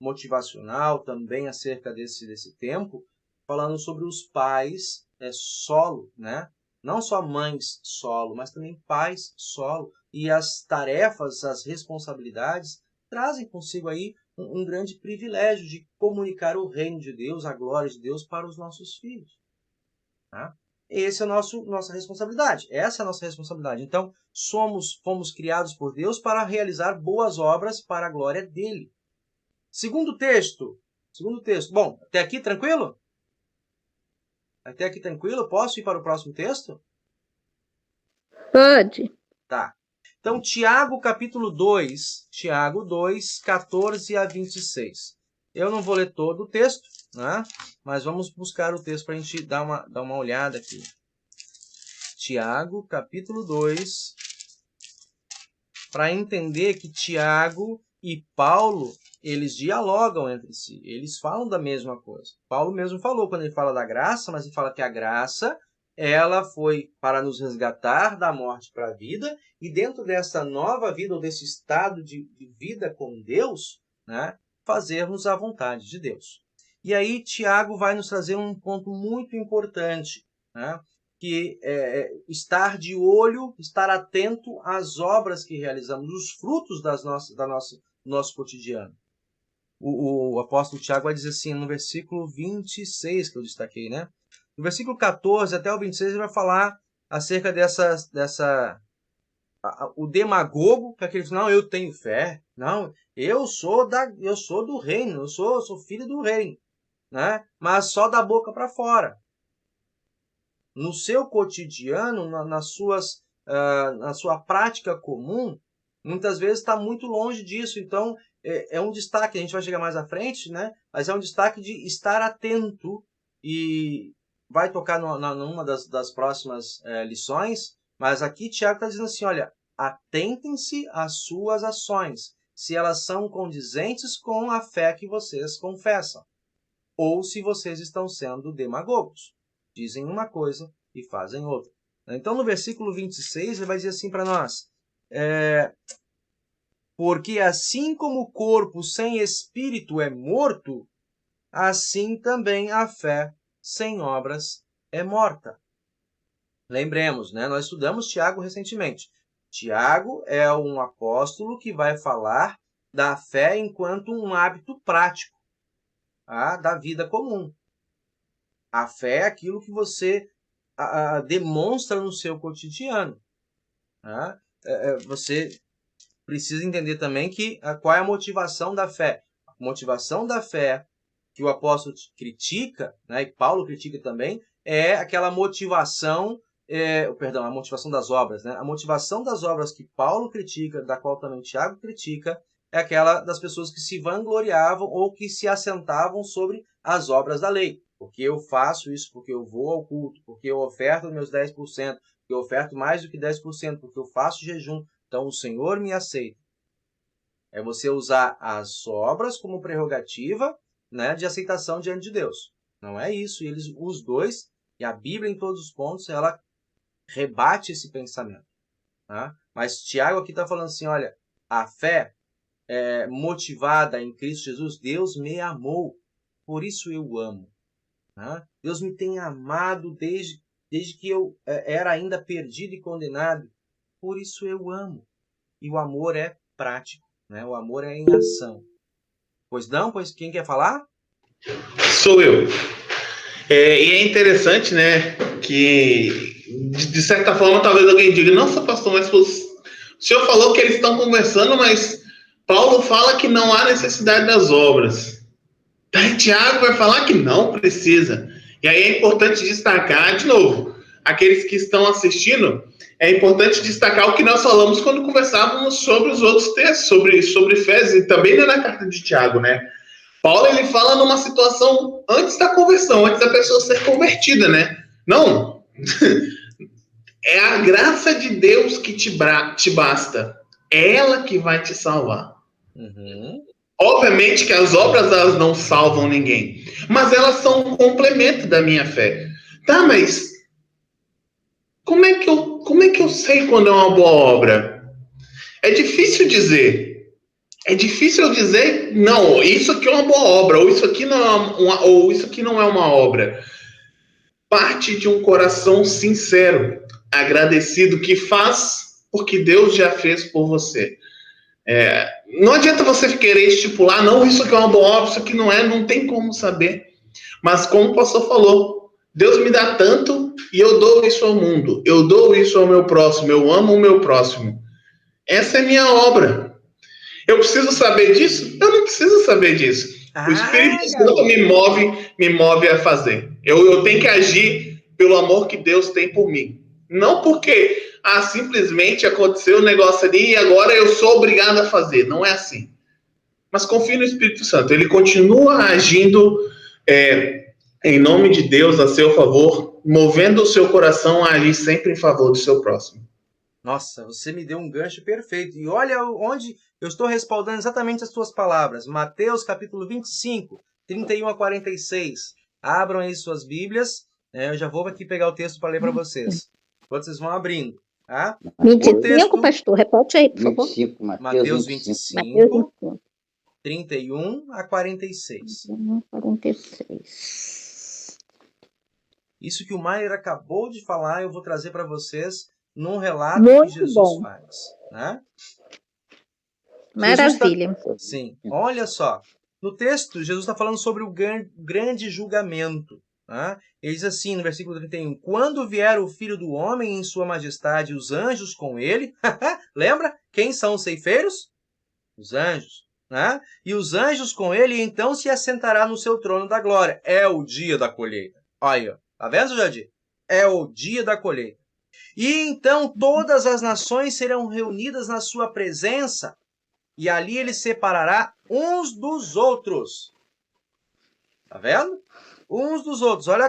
motivacional também acerca desse tempo, falando sobre os pais solo, né? Não só mães solo, mas também pais solo. E as tarefas, as responsabilidades trazem consigo aí um grande privilégio de comunicar o reino de Deus, a glória de Deus para os nossos filhos. Tá? Essa é a nossa responsabilidade. Essa é a nossa responsabilidade. Então, fomos criados por Deus para realizar boas obras para a glória dele. Segundo texto. Bom, até aqui tranquilo? Até aqui tranquilo? Posso ir para o próximo texto? Pode. Tá. Então, Tiago, capítulo 2. Tiago 2, 14 a 26. Eu não vou ler todo o texto, né? Mas vamos buscar o texto para a gente dar uma olhada aqui. Tiago, capítulo 2. Para entender que Tiago e Paulo, eles dialogam entre si. Eles falam da mesma coisa. Paulo mesmo falou quando ele fala da graça, mas ele fala que a graça, ela foi para nos resgatar da morte para a vida, e dentro dessa nova vida, ou desse estado de vida com Deus, né, fazermos a vontade de Deus. E aí Tiago vai nos trazer um ponto muito importante, né, que é estar de olho, estar atento às obras que realizamos, os frutos do nosso cotidiano. O apóstolo Tiago vai dizer assim, no versículo 26, que eu destaquei, né? No versículo 14 até o 26, ele vai falar acerca o demagogo, que é aquele que diz, não, eu tenho fé, não, eu sou do reino, eu sou filho do reino, né? Mas só da boca para fora. No seu cotidiano, na sua prática comum, muitas vezes está muito longe disso. Então, é um destaque, a gente vai chegar mais à frente, né? Mas é um destaque de estar atento, e vai tocar numa das próximas lições, mas aqui Tiago está dizendo assim, olha, atentem-se às suas ações, se elas são condizentes com a fé que vocês confessam, ou se vocês estão sendo demagogos. Dizem uma coisa e fazem outra. Então, no versículo 26, ele vai dizer assim para nós, porque assim como o corpo sem espírito é morto, assim também a fé sem obras é morta. Lembremos, né? Nós estudamos Tiago recentemente. Tiago é um apóstolo que vai falar da fé enquanto um hábito prático, tá? Da vida comum. A fé é aquilo que você demonstra no seu cotidiano. Tá? Você precisa entender também qual é a motivação da fé. A motivação da fé que o apóstolo critica, né, e Paulo critica também, é aquela motivação, a motivação das obras. Né? A motivação das obras que Paulo critica, da qual também Tiago critica, é aquela das pessoas que se vangloriavam ou que se assentavam sobre as obras da lei. Porque eu faço isso, porque eu vou ao culto, porque eu oferto meus 10%, porque eu oferto mais do que 10%, porque eu faço jejum, então o Senhor me aceita. É você usar as obras como prerrogativa, né, de aceitação diante de Deus. Não é isso. E os dois, e a Bíblia em todos os pontos, ela rebate esse pensamento. Tá? Mas Tiago aqui está falando assim, olha, a fé motivada em Cristo Jesus, Deus me amou, por isso eu amo. Tá? Deus me tem amado desde que eu era ainda perdido e condenado, por isso eu amo. E o amor é prático, né? O amor é em ação. Pois quem quer falar? Sou eu. E é interessante, né, que de certa forma talvez alguém diga, nossa pastor, mas o senhor falou que eles estão conversando, mas Paulo fala que não há necessidade das obras. Daí Tiago vai falar que não precisa. E aí é importante destacar, de novo, aqueles que estão assistindo, é importante destacar o que nós falamos quando conversávamos sobre os outros textos, sobre Efésios, e também na carta de Tiago, né? Paulo, ele fala numa situação antes da conversão, antes da pessoa ser convertida, né? Não. É a graça de Deus que te basta. É ela que vai te salvar. Uhum. Obviamente que as obras, elas não salvam ninguém, mas elas são um complemento da minha fé. Tá, mas como é que eu sei quando é uma boa obra? É difícil dizer. É difícil dizer, não, isso aqui é uma boa obra, ou isso aqui não é uma obra. Parte de um coração sincero, agradecido, que faz porque Deus já fez por você. Não adianta você querer estipular, não, isso aqui é uma boa obra, isso aqui não tem como saber. Mas como o pastor falou, Deus me dá tanto e eu dou isso ao mundo, eu dou isso ao meu próximo, eu amo o meu próximo. Essa é minha obra. Eu preciso saber disso? Eu não preciso saber disso. O Espírito Santo me move a fazer. Eu tenho que agir pelo amor que Deus tem por mim. Não porque simplesmente aconteceu um negócio ali e agora eu sou obrigado a fazer. Não é assim. Mas confie no Espírito Santo. Ele continua agindo em nome de Deus, a seu favor, movendo o seu coração a agir sempre em favor do seu próximo. Nossa, você me deu um gancho perfeito. E olha onde eu estou respaldando exatamente as suas palavras. Mateus capítulo 25, 31 a 46. Abram aí suas Bíblias. Eu já vou aqui pegar o texto para ler para vocês. Enquanto vocês vão abrindo. Tá? 25, pastor. Repete aí, por favor. 25, Mateus 25, 31 a 46. 46. Isso que o Maier acabou de falar, eu vou trazer para vocês num relato Muito que Jesus bom. faz. Né? Maravilha. Sim, olha só. No texto, Jesus está falando sobre o grande julgamento. Né? Ele diz assim, no versículo 31, quando vier o Filho do Homem em sua majestade e os anjos com ele, lembra? Quem são os ceifeiros? Os anjos. Né? E os anjos com ele, então se assentará no seu trono da glória. É o dia da colheita. Olha aí, tá vendo, Jadir? É o dia da colheita. E então todas as nações serão reunidas na sua presença, e ali ele separará uns dos outros. Tá vendo? Uns dos outros. Olha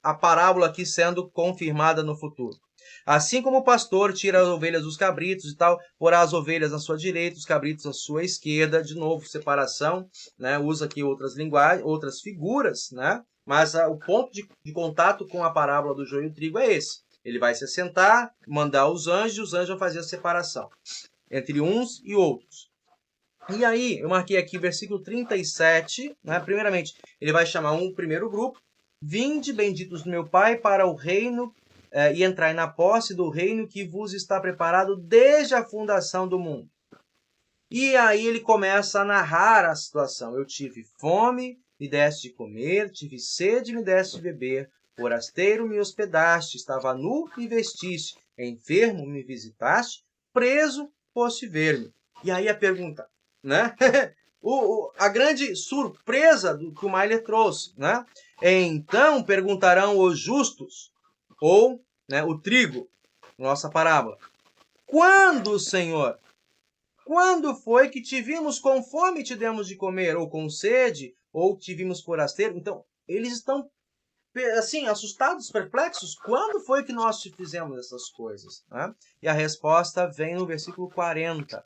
a parábola aqui sendo confirmada no futuro. Assim como o pastor tira as ovelhas dos cabritos e tal, porá as ovelhas à sua direita, os cabritos à sua esquerda. De novo, separação. Né? Usa aqui outras linguagens, outras figuras. Né? Mas o ponto de contato com a parábola do joio e o trigo é esse. Ele vai se assentar, mandar os anjos, e os anjos vão fazer a separação entre uns e outros. E aí, eu marquei aqui versículo 37, né? Primeiramente, ele vai chamar um primeiro grupo. Vinde, benditos do meu Pai, para o reino, e entrai na posse do reino que vos está preparado desde a fundação do mundo. E aí ele começa a narrar a situação. Eu tive fome, me deste de comer, tive sede, me deste de beber, forasteiro, me hospedaste, estava nu, me vestiste, enfermo, me visitaste, preso, foste ver-me. E aí a pergunta, né? A grande surpresa que o Maier trouxe, né? Então perguntarão os justos, ou né, o trigo, nossa parábola. Quando, Senhor? Quando foi que te vimos com fome e te demos de comer? Ou com sede? Ou te vimos forasteiro? Então, eles estão assim, assustados, perplexos. Quando foi que nós te fizemos essas coisas? Né? E a resposta vem no versículo 40.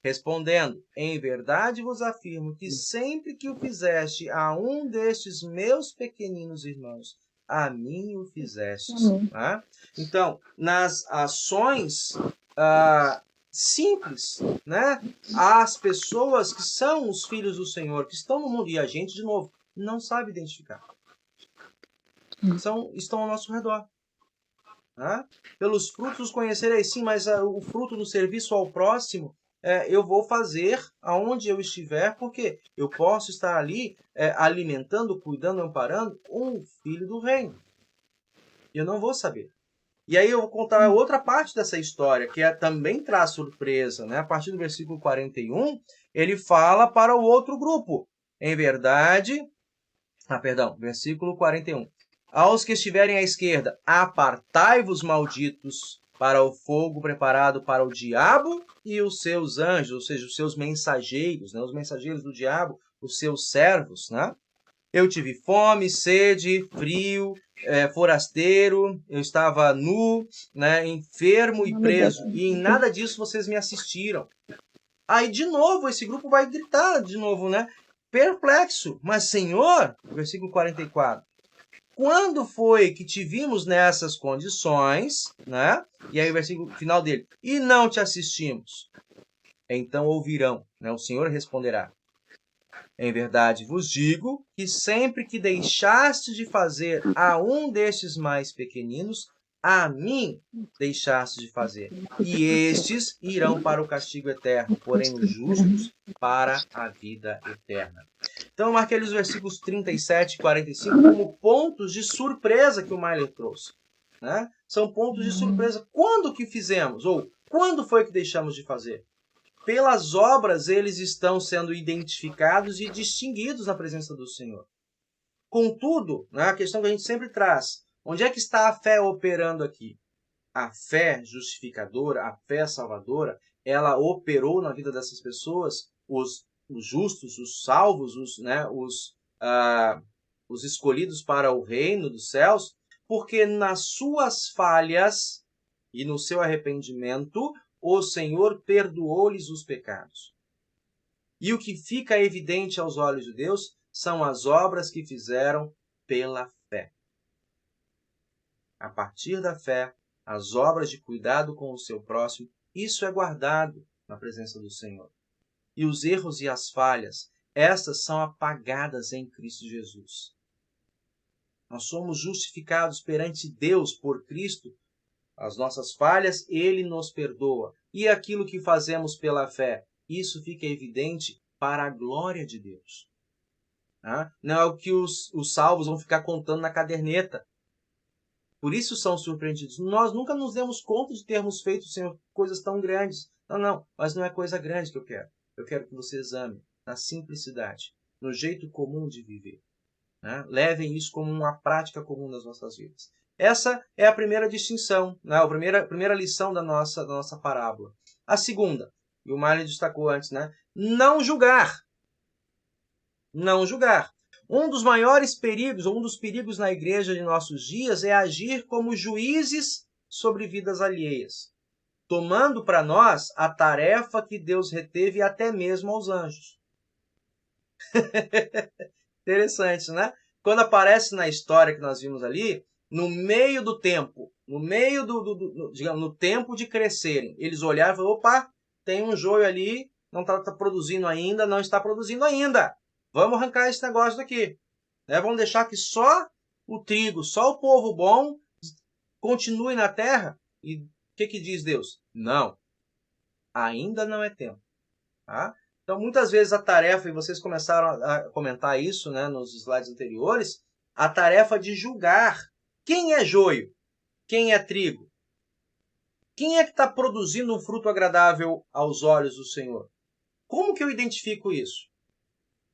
Respondendo, em verdade vos afirmo que sempre que o fizeste a um destes meus pequeninos irmãos, a mim o fizeste. Né? Então, nas ações simples, né? As pessoas que são os filhos do Senhor, que estão no mundo, e a gente, de novo, não sabe identificar. Estão ao nosso redor. Né? Pelos frutos conhecereis, sim, mas o fruto do serviço ao próximo, eu vou fazer aonde eu estiver, porque eu posso estar ali alimentando, cuidando, amparando um filho do reino. E eu não vou saber. E aí eu vou contar outra parte dessa história, que também traz surpresa. Né? A partir do versículo 41, ele fala para o outro grupo. Em verdade... versículo 41. Aos que estiverem à esquerda, apartai-vos, malditos, para o fogo preparado para o diabo e os seus anjos, ou seja, os seus mensageiros, né? Os mensageiros do diabo, os seus servos. Né? Eu tive fome, sede, frio, forasteiro, eu estava nu, né? Enfermo e preso, e em nada disso vocês me assistiram. Aí, de novo, esse grupo vai gritar de novo, né? Perplexo, mas Senhor, versículo 44, quando foi que te vimos nessas condições, né? E aí o versículo final dele, e não te assistimos? Então ouvirão, né? O Senhor responderá, em verdade vos digo que sempre que deixaste de fazer a um destes mais pequeninos, a mim deixaste de fazer. E estes irão para o castigo eterno, porém os justos para a vida eterna. Então eu marquei ali os versículos 37 e 45 como pontos de surpresa que o Mailer trouxe. Né? São pontos de surpresa. Quando que fizemos? Ou quando foi que deixamos de fazer? Pelas obras eles estão sendo identificados e distinguidos na presença do Senhor. Contudo, né, a questão que a gente sempre traz, onde é que está a fé operando aqui? A fé justificadora, a fé salvadora, ela operou na vida dessas pessoas, os justos, os salvos, os escolhidos para o reino dos céus, porque nas suas falhas e no seu arrependimento, o Senhor perdoou-lhes os pecados. E o que fica evidente aos olhos de Deus são as obras que fizeram pela fé. A partir da fé, as obras de cuidado com o seu próximo, isso é guardado na presença do Senhor. E os erros e as falhas, estas são apagadas em Cristo Jesus. Nós somos justificados perante Deus por Cristo. As nossas falhas, Ele nos perdoa. E aquilo que fazemos pela fé, isso fica evidente para a glória de Deus. Não é o que os salvos vão ficar contando na caderneta. Por isso são surpreendidos. Nós nunca nos demos conta de termos feito, Senhor, coisas tão grandes. Não, mas não é coisa grande que eu quero. Eu quero que você exame na simplicidade, no jeito comum de viver. Levem isso como uma prática comum nas nossas vidas. Essa é a primeira distinção, a primeira lição da nossa parábola. A segunda, e o Marley destacou antes, não julgar. Não julgar. Um dos maiores perigos, ou um dos perigos na igreja de nossos dias é agir como juízes sobre vidas alheias, tomando para nós a tarefa que Deus reteve até mesmo aos anjos. Interessante, né? Quando aparece na história que nós vimos ali, no meio do tempo, digamos, no tempo de crescerem, eles olharam e falaram, opa, tem um joio ali, não está produzindo ainda, não está produzindo ainda. Vamos arrancar esse negócio daqui. Vamos deixar que só o trigo, só o povo bom continue na terra. E o que diz Deus? Não. Ainda não é tempo. Tá? Então, muitas vezes a tarefa, e vocês começaram a comentar isso nos slides anteriores, a tarefa de julgar quem é joio, quem é trigo. Quem é que está produzindo um fruto agradável aos olhos do Senhor? Como que eu identifico isso?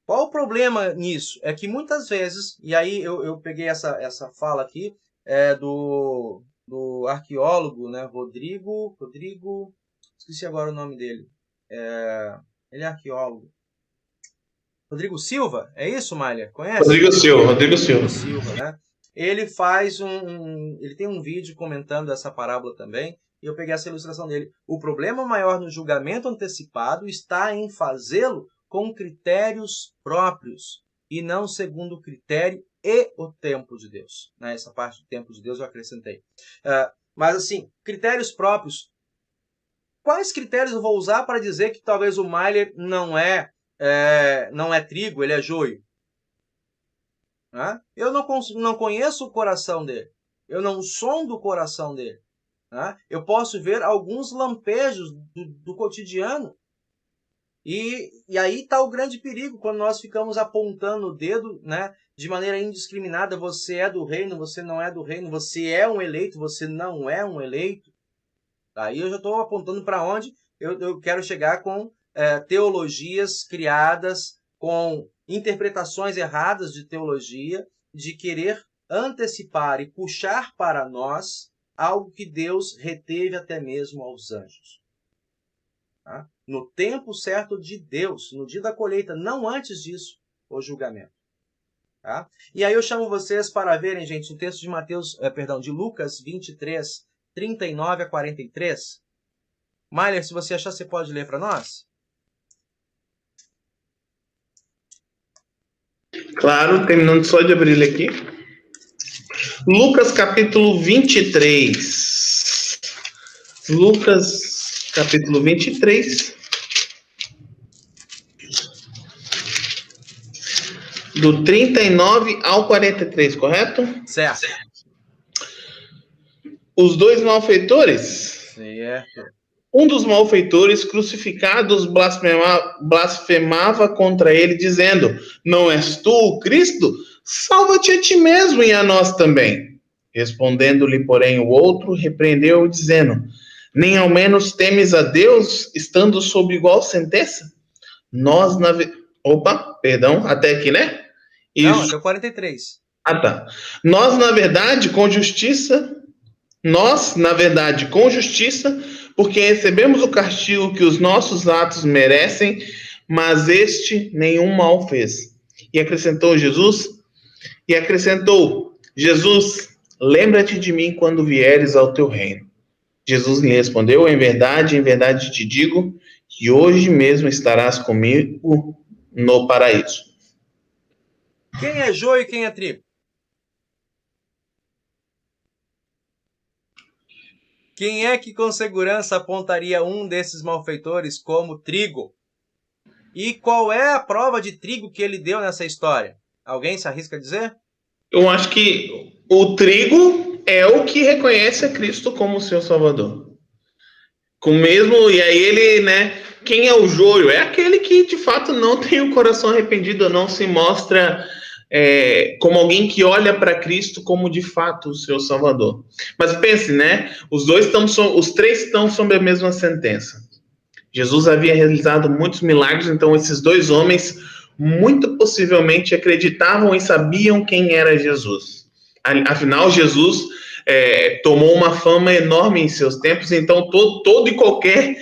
Qual o problema nisso? É que muitas vezes, e aí eu peguei essa fala aqui, do arqueólogo, Rodrigo, esqueci agora o nome dele. Ele é arqueólogo. Rodrigo Silva, é isso, Malha? Conhece? Rodrigo Silva. Né? Ele faz ele tem um vídeo comentando essa parábola também, e eu peguei essa ilustração dele. O problema maior no julgamento antecipado está em fazê-lo com critérios próprios, e não segundo o critério e o tempo de Deus. Essa parte do tempo de Deus eu acrescentei. Mas assim, critérios próprios. Quais critérios eu vou usar para dizer que talvez o Mailer não é trigo, ele é joio? Eu não conheço o coração dele. Eu não sondo o coração dele. Eu posso ver alguns lampejos do cotidiano. E aí está o grande perigo, quando nós ficamos apontando o dedo de maneira indiscriminada. Você é do reino, você não é do reino. Você é um eleito, você não é um eleito. Aí eu já estou apontando para onde eu quero chegar com teologias criadas, com interpretações erradas de teologia, de querer antecipar e puxar para nós algo que Deus reteve até mesmo aos anjos. No tempo certo de Deus, no dia da colheita, não antes disso, o julgamento. E aí eu chamo vocês para verem, gente, o texto de Lucas 23, 39 a 43. Mailer, se você achar, você pode ler para nós? Claro, terminando só de abrir ele aqui. Lucas capítulo 23. Lucas capítulo 23. Do 39 ao 43, correto? Certo. os dois malfeitores. Certo. Um dos malfeitores crucificados blasfemava contra ele, dizendo: Não és tu o Cristo? Salva-te a ti mesmo e a nós também. Respondendo-lhe, porém, o outro repreendeu-o, dizendo: Nem ao menos temes a Deus, estando sob igual sentença? Nós, Opa, perdão, até aqui, né? Não, Isso. até o 43. Ah, tá. Nós, na verdade, com justiça, porque recebemos o castigo que os nossos atos merecem, mas este nenhum mal fez. E acrescentou, Jesus, lembra-te de mim quando vieres ao teu reino. Jesus lhe respondeu, em verdade te digo, que hoje mesmo estarás comigo no paraíso. Quem é joio e quem é trigo? Quem é que com segurança apontaria um desses malfeitores como trigo? E qual é a prova de trigo que ele deu nessa história? Alguém se arrisca a dizer? Eu acho que o trigo é o que reconhece a Cristo como seu Salvador. E aí ele, né? Quem é o joio? É aquele que de fato não tem o coração arrependido, não se mostra como alguém que olha para Cristo como de fato o seu Salvador. Mas pense, né? Os três estão sob a mesma sentença. Jesus havia realizado muitos milagres, então esses dois homens muito possivelmente acreditavam e sabiam quem era Jesus. Afinal, Jesus tomou uma fama enorme em seus tempos, então todo e qualquer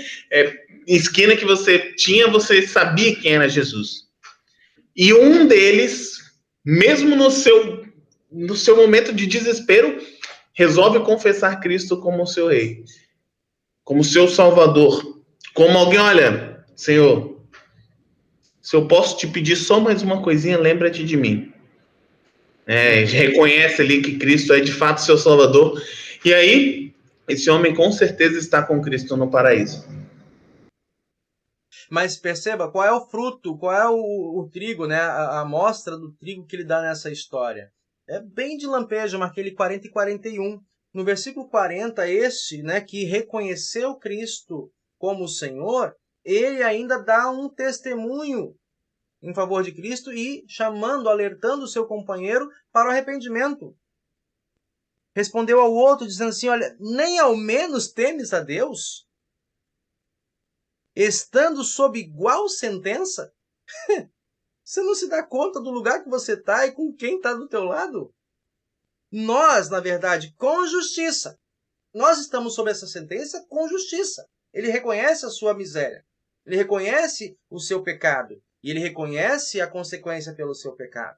esquina que você tinha, você sabia quem era Jesus. E um deles, mesmo no seu momento de desespero, resolve confessar Cristo como seu rei, como seu salvador, como alguém, olha, Senhor, se eu posso te pedir só mais uma coisinha, lembra-te de mim. Reconhece ali que Cristo é de fato seu salvador. E aí, esse homem com certeza está com Cristo no paraíso. Mas perceba qual é o fruto, qual é o trigo, né? A amostra do trigo que ele dá nessa história. É bem de lampejo, aquele 40 e 41. No versículo 40, né, que reconheceu Cristo como Senhor, ele ainda dá um testemunho em favor de Cristo e alertando o seu companheiro para o arrependimento. Respondeu ao outro, dizendo assim, olha, nem ao menos temes a Deus? Estando sob igual sentença? Você não se dá conta do lugar que você está e com quem está do teu lado? Nós, na verdade, com justiça. Nós estamos sob essa sentença com justiça. Ele reconhece a sua miséria. Ele reconhece o seu pecado. E ele reconhece a consequência pelo seu pecado.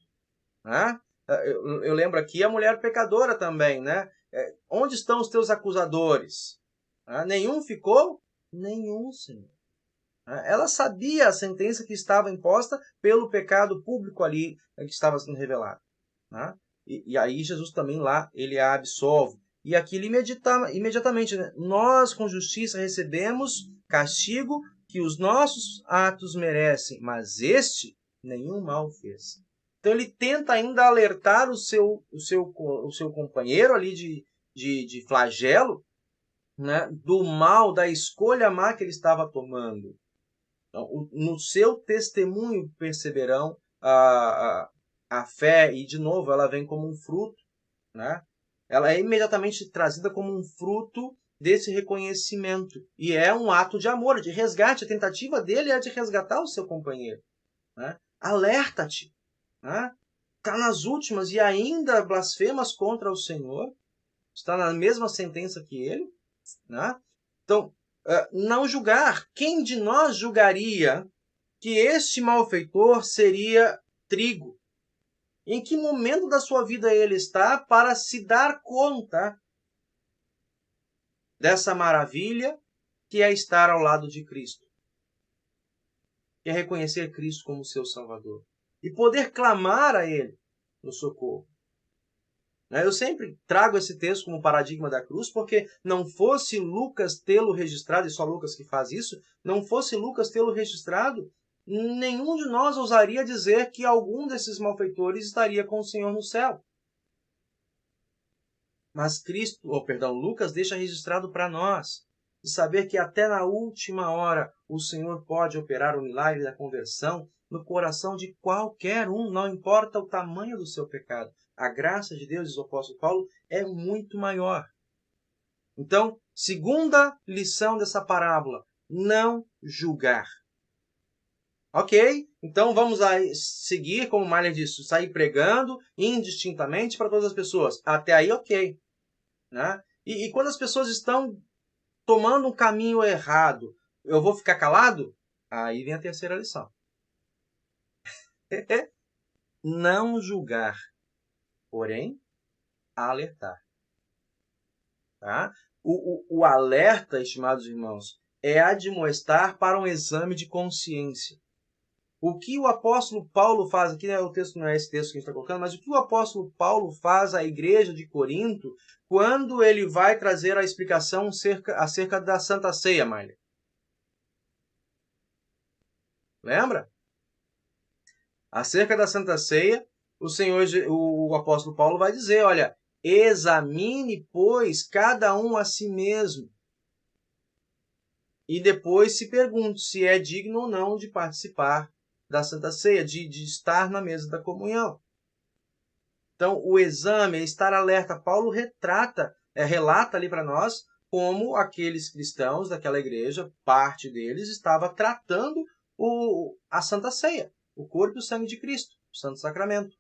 Eu lembro aqui a mulher pecadora também, né? Onde estão os teus acusadores? Nenhum ficou? Nenhum, Senhor. Ela sabia a sentença que estava imposta pelo pecado público ali que estava sendo revelado. E aí Jesus também lá, ele a absolve. E aqui ele imediatamente, né? Nós com justiça recebemos castigo que os nossos atos merecem, mas este nenhum mal fez. Então ele tenta ainda alertar o seu companheiro ali de flagelo, né? Do mal, da escolha má que ele estava tomando. Então, no seu testemunho perceberão a fé, e de novo ela vem como um fruto, né? Ela é imediatamente trazida como um fruto desse reconhecimento, e é um ato de amor, de resgate. A tentativa dele é de resgatar o seu companheiro, né? Alerta-te, né? Está nas últimas e ainda blasfemas contra o Senhor, está na mesma sentença que ele, né? Então, não julgar. Quem de nós julgaria que este malfeitor seria trigo? Em que momento da sua vida ele está para se dar conta dessa maravilha que é estar ao lado de Cristo? Que é reconhecer Cristo como seu Salvador e poder clamar a Ele no socorro. Eu sempre trago esse texto como paradigma da cruz, porque não fosse Lucas tê-lo registrado, e só Lucas que faz isso, não fosse Lucas tê-lo registrado, nenhum de nós ousaria dizer que algum desses malfeitores estaria com o Senhor no céu. Mas Lucas deixa registrado para nós, de saber que até na última hora o Senhor pode operar o milagre da conversão no coração de qualquer um, não importa o tamanho do seu pecado. A graça de Deus, diz o apóstolo Paulo, é muito maior. Então, segunda lição dessa parábola, não julgar. Ok? Então vamos seguir, como o Marley disse, sair pregando indistintamente para todas as pessoas. Até aí, ok. Né? E quando as pessoas estão tomando um caminho errado, eu vou ficar calado? Aí vem a terceira lição. Não julgar, porém, alertar. Tá? O alerta, estimados irmãos, é admoestar para um exame de consciência. O que o apóstolo Paulo faz, aqui o texto não é esse texto que a gente está colocando, mas o que o apóstolo Paulo faz à igreja de Corinto quando ele vai trazer a explicação acerca da Santa Ceia, Maília? Lembra? Acerca da Santa Ceia, o apóstolo Paulo vai dizer, olha, examine, pois, cada um a si mesmo. E depois se pergunte se é digno ou não de participar da Santa Ceia, de estar na mesa da comunhão. Então, o exame é estar alerta. Paulo relata ali para nós como aqueles cristãos daquela igreja, parte deles, estava tratando a Santa Ceia, o corpo e o sangue de Cristo, o Santo Sacramento.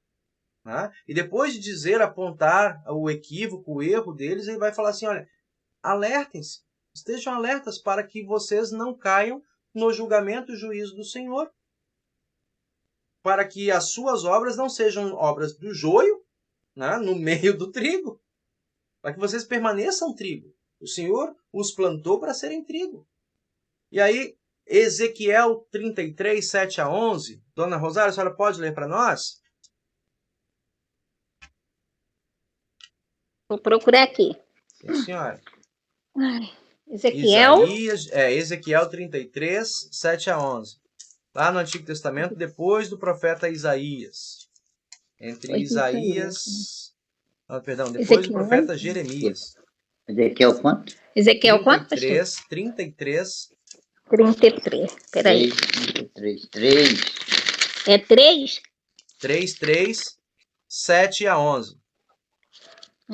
Né? E depois de apontar o equívoco, o erro deles, ele vai falar assim, olha, alertem-se, estejam alertas para que vocês não caiam no julgamento e juízo do Senhor, para que as suas obras não sejam obras do joio, né, no meio do trigo, para que vocês permaneçam trigo. O Senhor os plantou para serem trigo. E aí, Ezequiel 33, 7 a 11, Dona Rosário, a senhora pode ler para nós? Vou procurar aqui. Sim, senhora. Ezequiel. Ezequiel 33, 7 a 11. Lá no Antigo Testamento, depois do profeta Isaías. Depois do profeta Jeremias. Ezequiel quanto? Ezequiel quanto? 33. 33. Peraí. 3. É 3? 3, 7 a 11.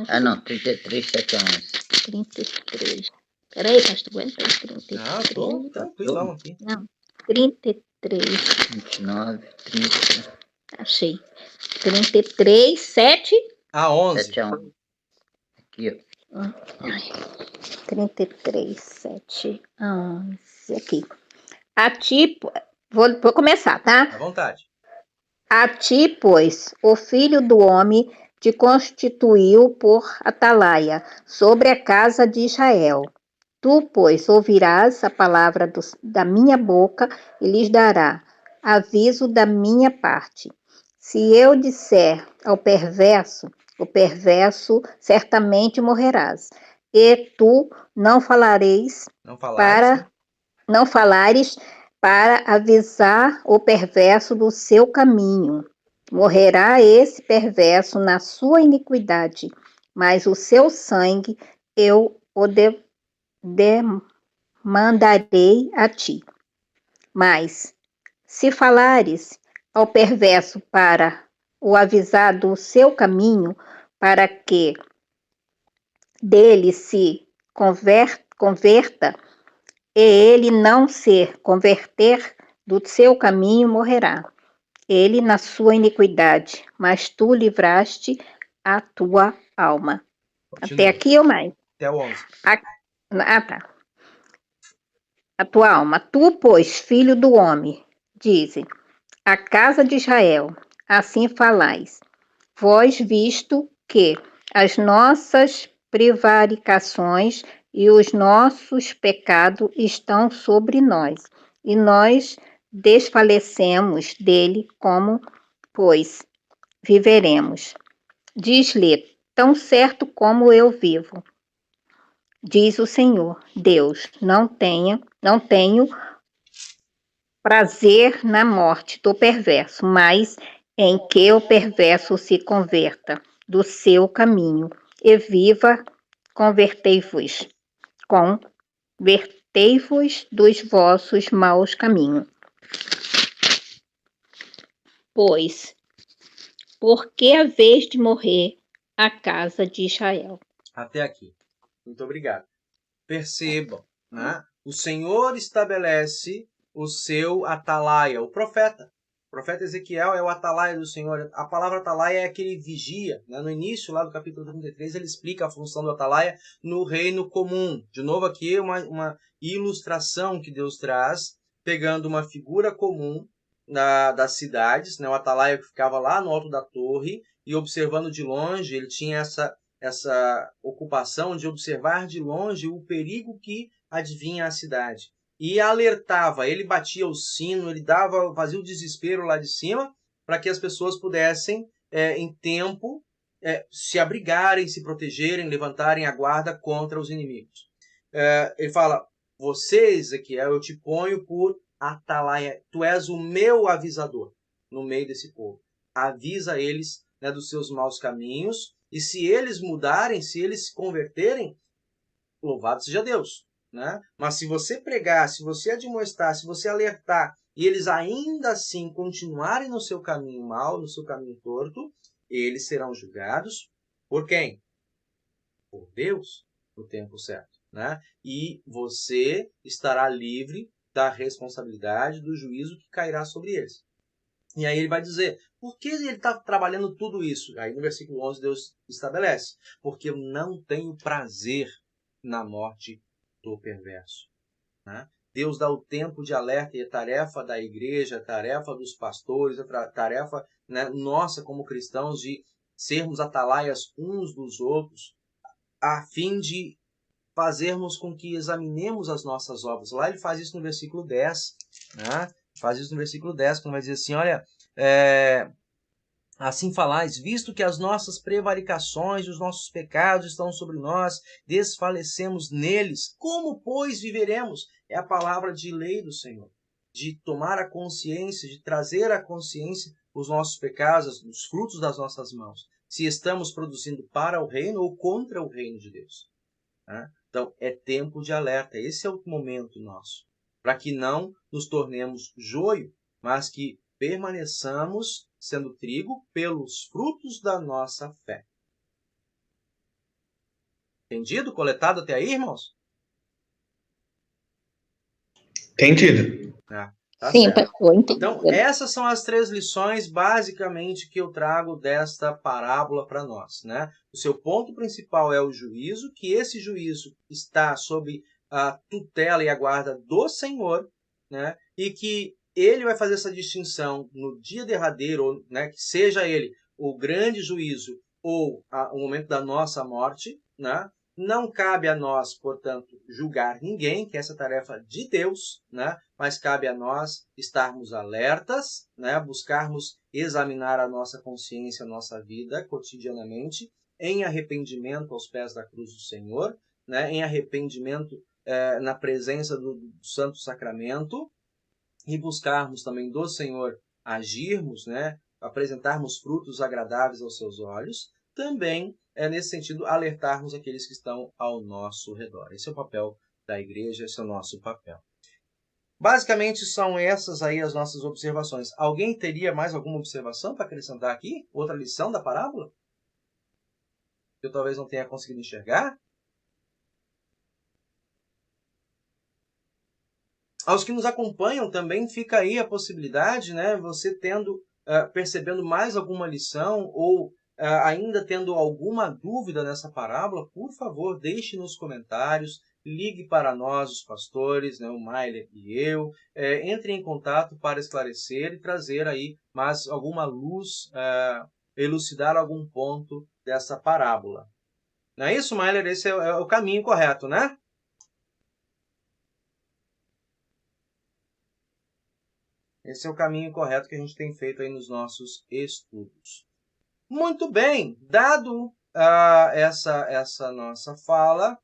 Ah, não. 33, 7 a 11. 33. Peraí, pastor, aguenta aí. 33. Ah, tô tranquilão aqui. Não, 33. 29, 30. Achei. 33, 7 a 11. 7 a 11. Aqui, ó. 33, 7 a 11. Aqui. A ti, vou começar, tá? À vontade. A ti, pois, o Filho do Homem te constituiu por atalaia sobre a casa de Israel. Tu, pois, ouvirás a palavra da minha boca e lhes dará aviso da minha parte. Se eu disser ao perverso, o perverso certamente morrerás. E tu não falares para avisar o perverso do seu caminho. Morrerá esse perverso na sua iniquidade, mas o seu sangue eu o demandarei a ti. Mas, se falares ao perverso para o avisar do seu caminho, para que dele se converta, e ele não se converter do seu caminho, morrerá. Ele na sua iniquidade, mas tu livraste a tua alma. Continua. Até aqui ou mais? Até o 11. Tá. A tua alma. Tu, pois, filho do homem, dizem, a casa de Israel, assim falais. Vós visto que as nossas prevaricações e os nossos pecados estão sobre nós, e nós desfalecemos dele, como, pois, viveremos. Diz-lhe, tão certo como eu vivo, diz o Senhor, Deus, não tenho prazer na morte do perverso, mas em que o perverso se converta do seu caminho e viva, convertei-vos dos vossos maus caminhos. Pois, porque haveis de morrer a casa de Israel. Até aqui. Muito obrigado. Percebam, né? O Senhor estabelece o seu atalaia, o profeta. O profeta Ezequiel é o atalaia do Senhor. A palavra atalaia é aquele vigia. Né? No início, lá do capítulo 33, ele explica a função do atalaia no reino comum. De novo aqui, uma ilustração que Deus traz, pegando uma figura comum das cidades, né? O atalaia que ficava lá no alto da torre, e observando de longe, ele tinha essa ocupação de observar de longe o perigo que adivinha a cidade. E alertava, ele batia o sino, ele fazia o desespero lá de cima, para que as pessoas pudessem, em tempo, se abrigarem, se protegerem, levantarem a guarda contra os inimigos. Ele fala, você, Ezequiel, eu te ponho por atalaia, tu és o meu avisador no meio desse povo. Avisa eles, né, dos seus maus caminhos, e se eles mudarem, se eles se converterem, louvado seja Deus. Né? Mas se você pregar, se você admoestar, se você alertar, e eles ainda assim continuarem no seu caminho mau, no seu caminho torto, eles serão julgados por quem? Por Deus, no tempo certo. Né? E você estará livre da responsabilidade, do juízo que cairá sobre eles. E aí ele vai dizer, por que ele está trabalhando tudo isso? Aí no versículo 11 Deus estabelece, porque eu não tenho prazer na morte do perverso. Né? Deus dá o tempo de alerta e a tarefa da igreja, a tarefa dos pastores, a tarefa, né, nossa como cristãos de sermos atalaias uns dos outros, a fim de fazermos com que examinemos as nossas obras. Lá ele faz isso no versículo 10, né? Faz isso no versículo 10, quando vai dizer assim, olha, assim falais, visto que as nossas prevaricações e os nossos pecados estão sobre nós, desfalecemos neles, como, pois, viveremos? É a palavra de lei do Senhor, de tomar a consciência, de trazer à consciência os nossos pecados, os frutos das nossas mãos, se estamos produzindo para o reino ou contra o reino de Deus. Né? Então, é tempo de alerta, esse é o momento nosso, para que não nos tornemos joio, mas que permaneçamos sendo trigo pelos frutos da nossa fé. Entendido? Coletado até aí, irmãos? Entendido. Tá Sim, certo. pastor, entendi. Então, essas são as 3 lições, basicamente, que eu trago desta parábola para nós. Né? O seu ponto principal é o juízo, que esse juízo está sob a tutela e a guarda do Senhor, né? E que ele vai fazer essa distinção no dia derradeiro, né? Que seja ele o grande juízo ou o momento da nossa morte. Né? Não cabe a nós, portanto, julgar ninguém, que é essa tarefa de Deus, né? Mas cabe a nós estarmos alertas, né? Buscarmos examinar a nossa consciência, a nossa vida cotidianamente, em arrependimento aos pés da cruz do Senhor, né? Em arrependimento na presença do Santo Sacramento, e buscarmos também do Senhor agirmos, né? Apresentarmos frutos agradáveis aos seus olhos, também nesse sentido, alertarmos aqueles que estão ao nosso redor. Esse é o papel da igreja, esse é o nosso papel. Basicamente, são essas aí as nossas observações. Alguém teria mais alguma observação para acrescentar aqui? Outra lição da parábola? Que eu talvez não tenha conseguido enxergar? Aos que nos acompanham também fica aí a possibilidade, né? Você percebendo mais alguma lição ou ainda tendo alguma dúvida nessa parábola, por favor, deixe nos comentários, ligue para nós, os pastores, né, o Mailer e eu, entre em contato para esclarecer e trazer aí mais alguma luz, elucidar algum ponto dessa parábola. Não é isso, Mailer? Esse é o caminho correto, né? Esse é o caminho correto que a gente tem feito aí nos nossos estudos. Muito bem, dado essa nossa fala,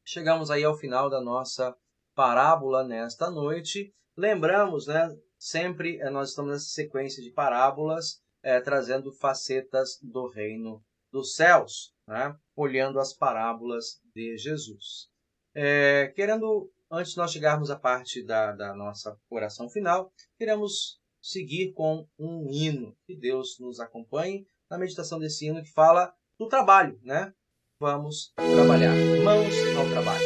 chegamos aí ao final da nossa parábola nesta noite. Lembramos, né, sempre nós estamos nessa sequência de parábolas, trazendo facetas do reino dos céus. né, olhando as parábolas de Jesus. Antes de nós chegarmos à parte da nossa oração final, queremos seguir com um hino. Que Deus nos acompanhe na meditação desse hino que fala do trabalho, né? Vamos trabalhar. Mãos ao trabalho.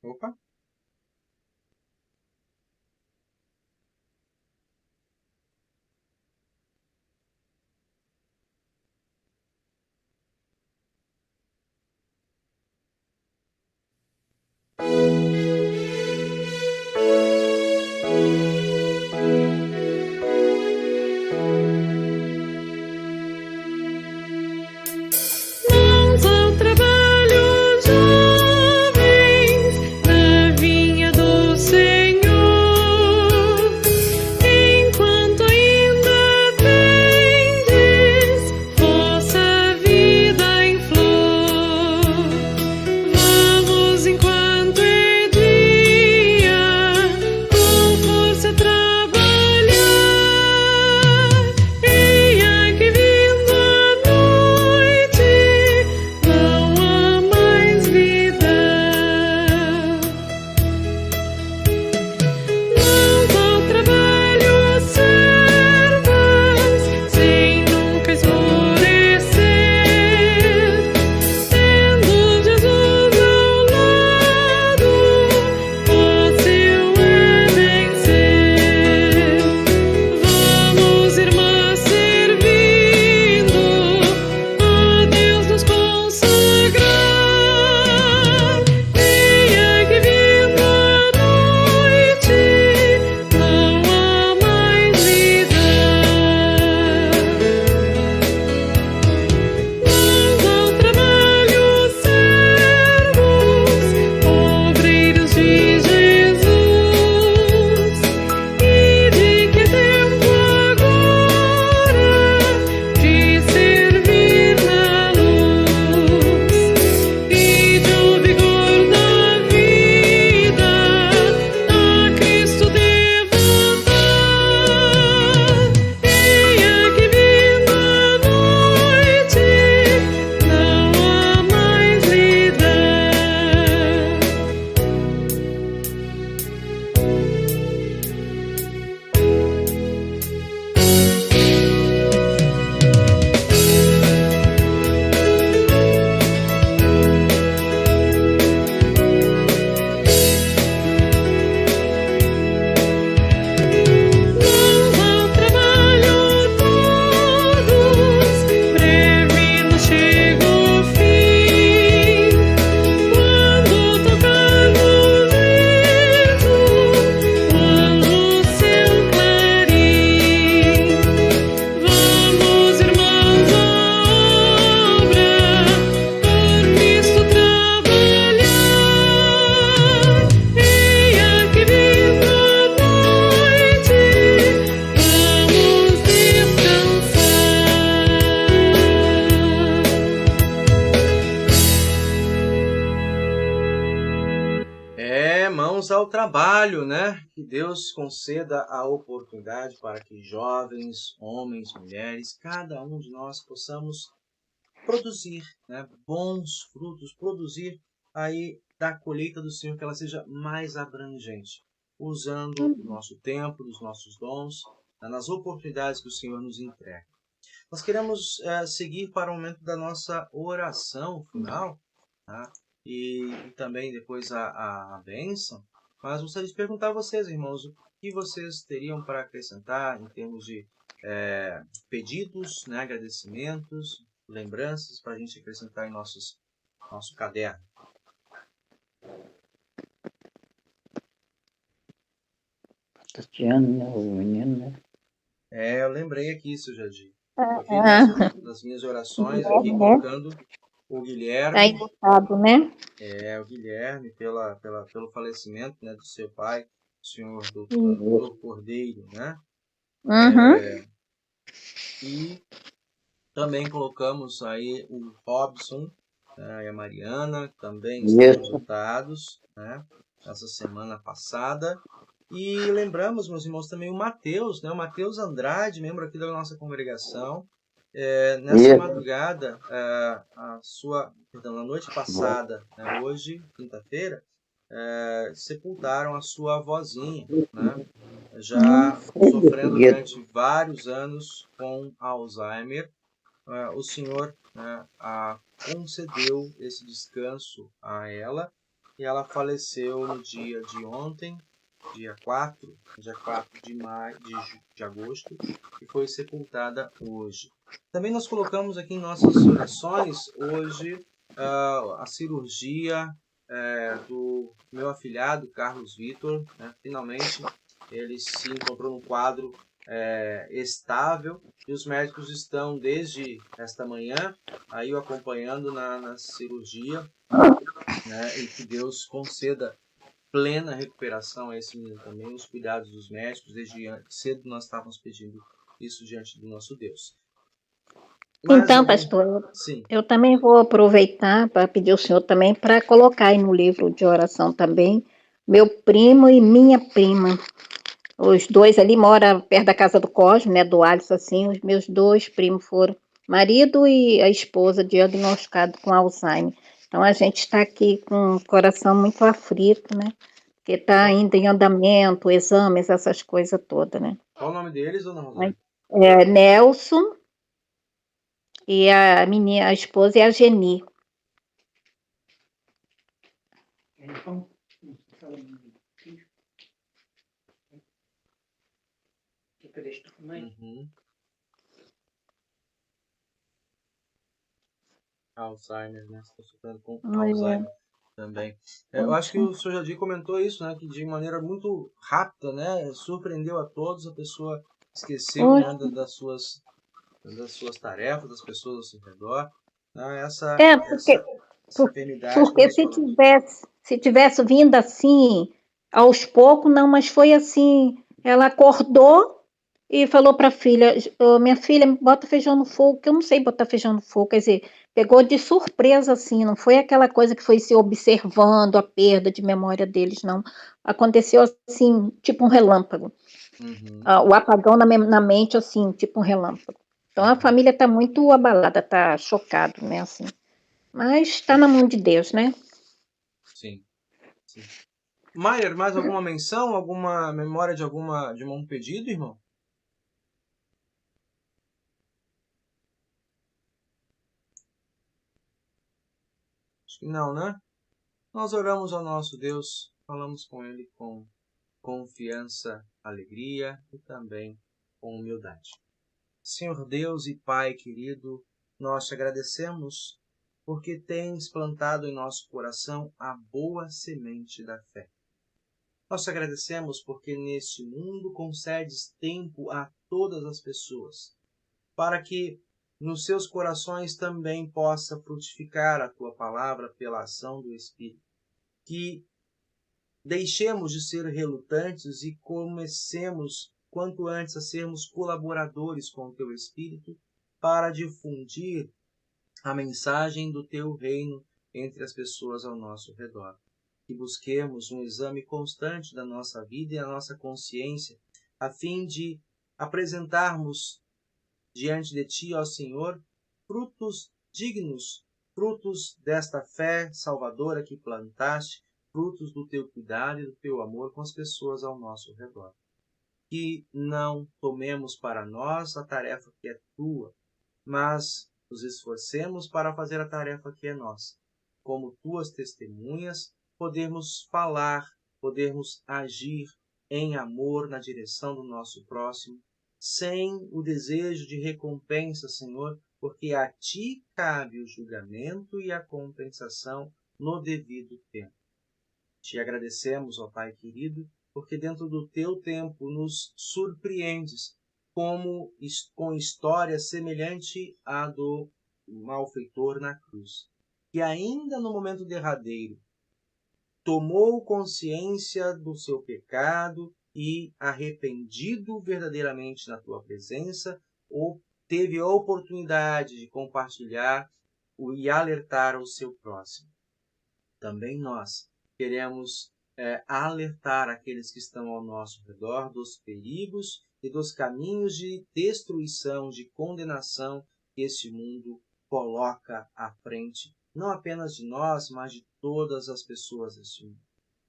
Opa! Mãos ao trabalho, jovens, na vinha do Senhor, enquanto ainda tendes vossa vida em flor. Vamos enquanto é dia, com força trabalhar. Eia que vindo a noite, não há mais vida. Mãos ao trabalho, servas, sem nunca esmorecer, tendo Jesus ao lado, fácil é vencer. Vamos, irmãs, servindo, a Deus nos consagrar. Eia que vindo a noite, não há mais vida. Mãos ao trabalho, servos, obreiros de Jesus, e de que tempo agora de servir na luz e de o vigor da vida a Cristo devotar. Eia que vindo a noite, não há mais vida. Mãos ao trabalho todos, breve nos chega o fim. Quando tocarmos isso, quando o seu clarim, vamos, irmãos, à obra, por nisto trabalhar. Eia que vindo a noite, vamos descansar. Mãos ao trabalho, né? Que Deus conceda a oportunidade para que jovens, homens, mulheres, cada um de nós possamos produzir, né, bons frutos, produzir aí da colheita do Senhor, que ela seja mais abrangente, usando o nosso tempo, os nossos dons, nas oportunidades que o Senhor nos entrega. Nós queremos seguir para o momento da nossa oração final, tá? E também depois a bênção, mas gostaria de perguntar a vocês, irmãos, o que vocês teriam para acrescentar em termos de pedidos, né, agradecimentos, lembranças para a gente acrescentar em nosso caderno. Cristiano, né? O menino, né? Eu lembrei aqui, seu Jardim. Eu fiz das minhas orações aqui, colocando o Guilherme. Tá educado, né? O Guilherme, pelo falecimento, né, do seu pai, o senhor Doutor Cordeiro, né? Uhum. E também colocamos aí o Robson, né, e a Mariana, também estão adotados, né, essa semana passada. E lembramos, meus irmãos, também o Mateus, né? O Mateus Andrade, membro aqui da nossa congregação. Nessa Isso. madrugada, na noite passada, né, hoje, quinta-feira, sepultaram a sua avózinha, né? Já sofrendo durante vários anos com Alzheimer. O Senhor, né, concedeu esse descanso a ela e ela faleceu no dia de ontem, dia 4 de agosto, e foi sepultada hoje. Também nós colocamos aqui em nossas orações hoje a cirurgia do meu afilhado Carlos Vitor, né? Finalmente ele se encontrou num quadro estável e os médicos estão desde esta manhã aí o acompanhando na cirurgia, né? E que Deus conceda plena recuperação a esse menino também, os cuidados dos médicos. Desde cedo nós estávamos pedindo isso diante do nosso Deus. Então, pastor, Sim. eu também vou aproveitar para pedir ao senhor também para colocar aí no livro de oração também meu primo e minha prima. Os dois ali moram perto da casa do Cosme, né, do Alisson, assim, os meus dois primos foram, marido e a esposa, diagnosticado com Alzheimer. Então, a gente está aqui com o coração muito aflito, né, porque está ainda em andamento, exames, essas coisas todas, né. Qual o nome deles, dona Rosane? Nelson e a esposa é a Geni. Uhum. Alzheimer, né? Estou sofrendo com Alzheimer também. Eu acho que o Sr. Jadir comentou isso, né? Que de maneira muito rápida, né? Surpreendeu a todos, a pessoa esqueceu, né? Das suas tarefas, das pessoas ao seu redor. Né? Essa enfermidade que Porque nós falamos. se tivesse vindo assim, aos poucos, não, mas foi assim, ela acordou e falou para a filha, minha filha, bota feijão no fogo, que eu não sei botar feijão no fogo, quer dizer, pegou de surpresa assim, não foi aquela coisa que foi se observando a perda de memória deles, não. Aconteceu assim, tipo um relâmpago. Uhum. O apagão na mente, assim, tipo um relâmpago. Então a família está muito abalada, está chocado, né, assim. Mas está na mão de Deus, né? Sim. Maier, mais alguma menção? Alguma memória de um pedido, irmão? Acho que não, né? Nós oramos ao nosso Deus, falamos com Ele com confiança, alegria e também com humildade. Senhor Deus e Pai querido, nós te agradecemos porque tens plantado em nosso coração a boa semente da fé. Nós te agradecemos porque neste mundo concedes tempo a todas as pessoas, para que nos seus corações também possa frutificar a tua palavra pela ação do Espírito. Que deixemos de ser relutantes e comecemos quanto antes a sermos colaboradores com o teu Espírito para difundir a mensagem do teu reino entre as pessoas ao nosso redor. Que busquemos um exame constante da nossa vida e da nossa consciência, a fim de apresentarmos diante de ti, ó Senhor, frutos dignos, frutos desta fé salvadora que plantaste, frutos do teu cuidado e do teu amor com as pessoas ao nosso redor. Que não tomemos para nós a tarefa que é tua, mas nos esforcemos para fazer a tarefa que é nossa. Como tuas testemunhas, podermos falar, podermos agir em amor na direção do nosso próximo, sem o desejo de recompensa, Senhor, porque a ti cabe o julgamento e a compensação no devido tempo. Te agradecemos, ó Pai querido, porque dentro do teu tempo nos surpreendes com história semelhante à do malfeitor na cruz, que ainda no momento derradeiro tomou consciência do seu pecado e, arrependido verdadeiramente na tua presença, teve a oportunidade de compartilhar e alertar o seu próximo. Também nós queremos alertar aqueles que estão ao nosso redor dos perigos e dos caminhos de destruição, de condenação que este mundo coloca à frente, não apenas de nós, mas de todas as pessoas deste mundo.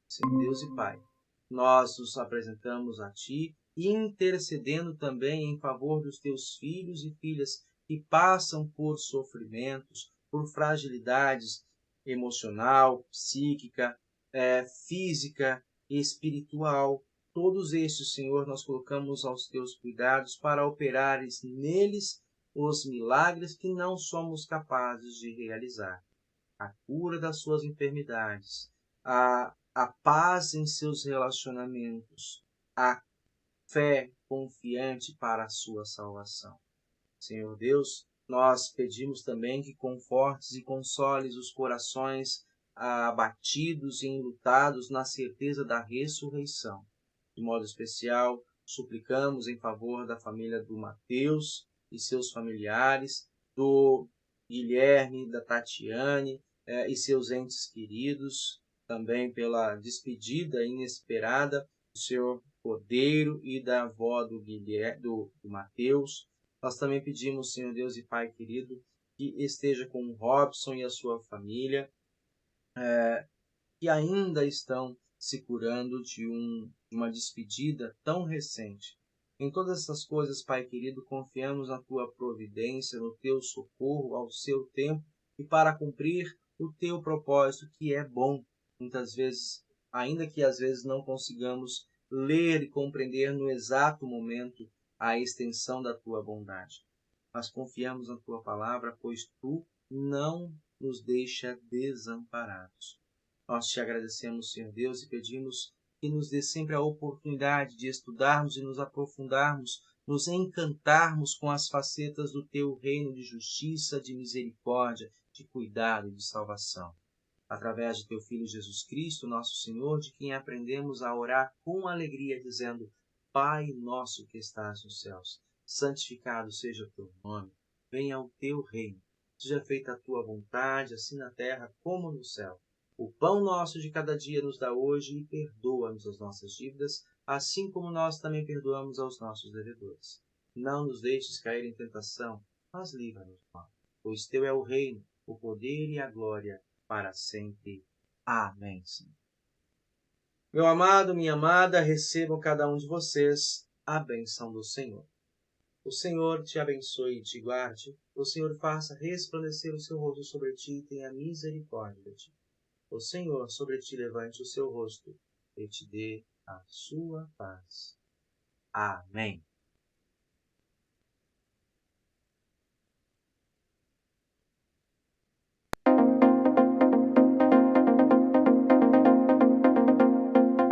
Senhor Deus e Pai, nós nos apresentamos a Ti, intercedendo também em favor dos Teus filhos e filhas que passam por sofrimentos, por fragilidades emocional, psíquica, física e espiritual. Todos estes, Senhor, nós colocamos aos Teus cuidados para operares neles os milagres que não somos capazes de realizar. A cura das suas enfermidades, a paz em seus relacionamentos, a fé confiante para a sua salvação. Senhor Deus, nós pedimos também que confortes e consoles os corações abatidos e enlutados na certeza da ressurreição. De modo especial, suplicamos em favor da família do Mateus e seus familiares, do Guilherme, da Tatiane e seus entes queridos, também pela despedida inesperada do Senhor Cordeiro e da avó do Mateus. Nós também pedimos, Senhor Deus e Pai querido, que esteja com o Robson e a sua família, que ainda estão se curando de uma despedida tão recente. Em todas essas coisas, Pai querido, confiamos na Tua providência, no Teu socorro ao seu tempo e para cumprir o Teu propósito, que é bom. Muitas vezes, ainda que às vezes não consigamos ler e compreender no exato momento a extensão da Tua bondade. Mas confiamos na Tua palavra, pois Tu não nos deixa desamparados. Nós te agradecemos, Senhor Deus, e pedimos que nos dê sempre a oportunidade de estudarmos e nos aprofundarmos, nos encantarmos com as facetas do Teu reino de justiça, de misericórdia, de cuidado e de salvação. Através de Teu Filho Jesus Cristo, nosso Senhor, de quem aprendemos a orar com alegria, dizendo: Pai nosso que estás nos céus, santificado seja o Teu nome, venha o Teu reino, seja feita a Tua vontade, assim na terra como no céu. O pão nosso de cada dia nos dá hoje e perdoa-nos as nossas dívidas, assim como nós também perdoamos aos nossos devedores. Não nos deixes cair em tentação, mas livra-nos do mal. Pois Teu é o reino, o poder e a glória, para sempre. Amém, Senhor. Meu amado, minha amada, recebam cada um de vocês a bênção do Senhor. O Senhor te abençoe e te guarde. O Senhor faça resplandecer o seu rosto sobre ti e tenha misericórdia de ti. O Senhor sobre ti levante o seu rosto e te dê a sua paz. Amém.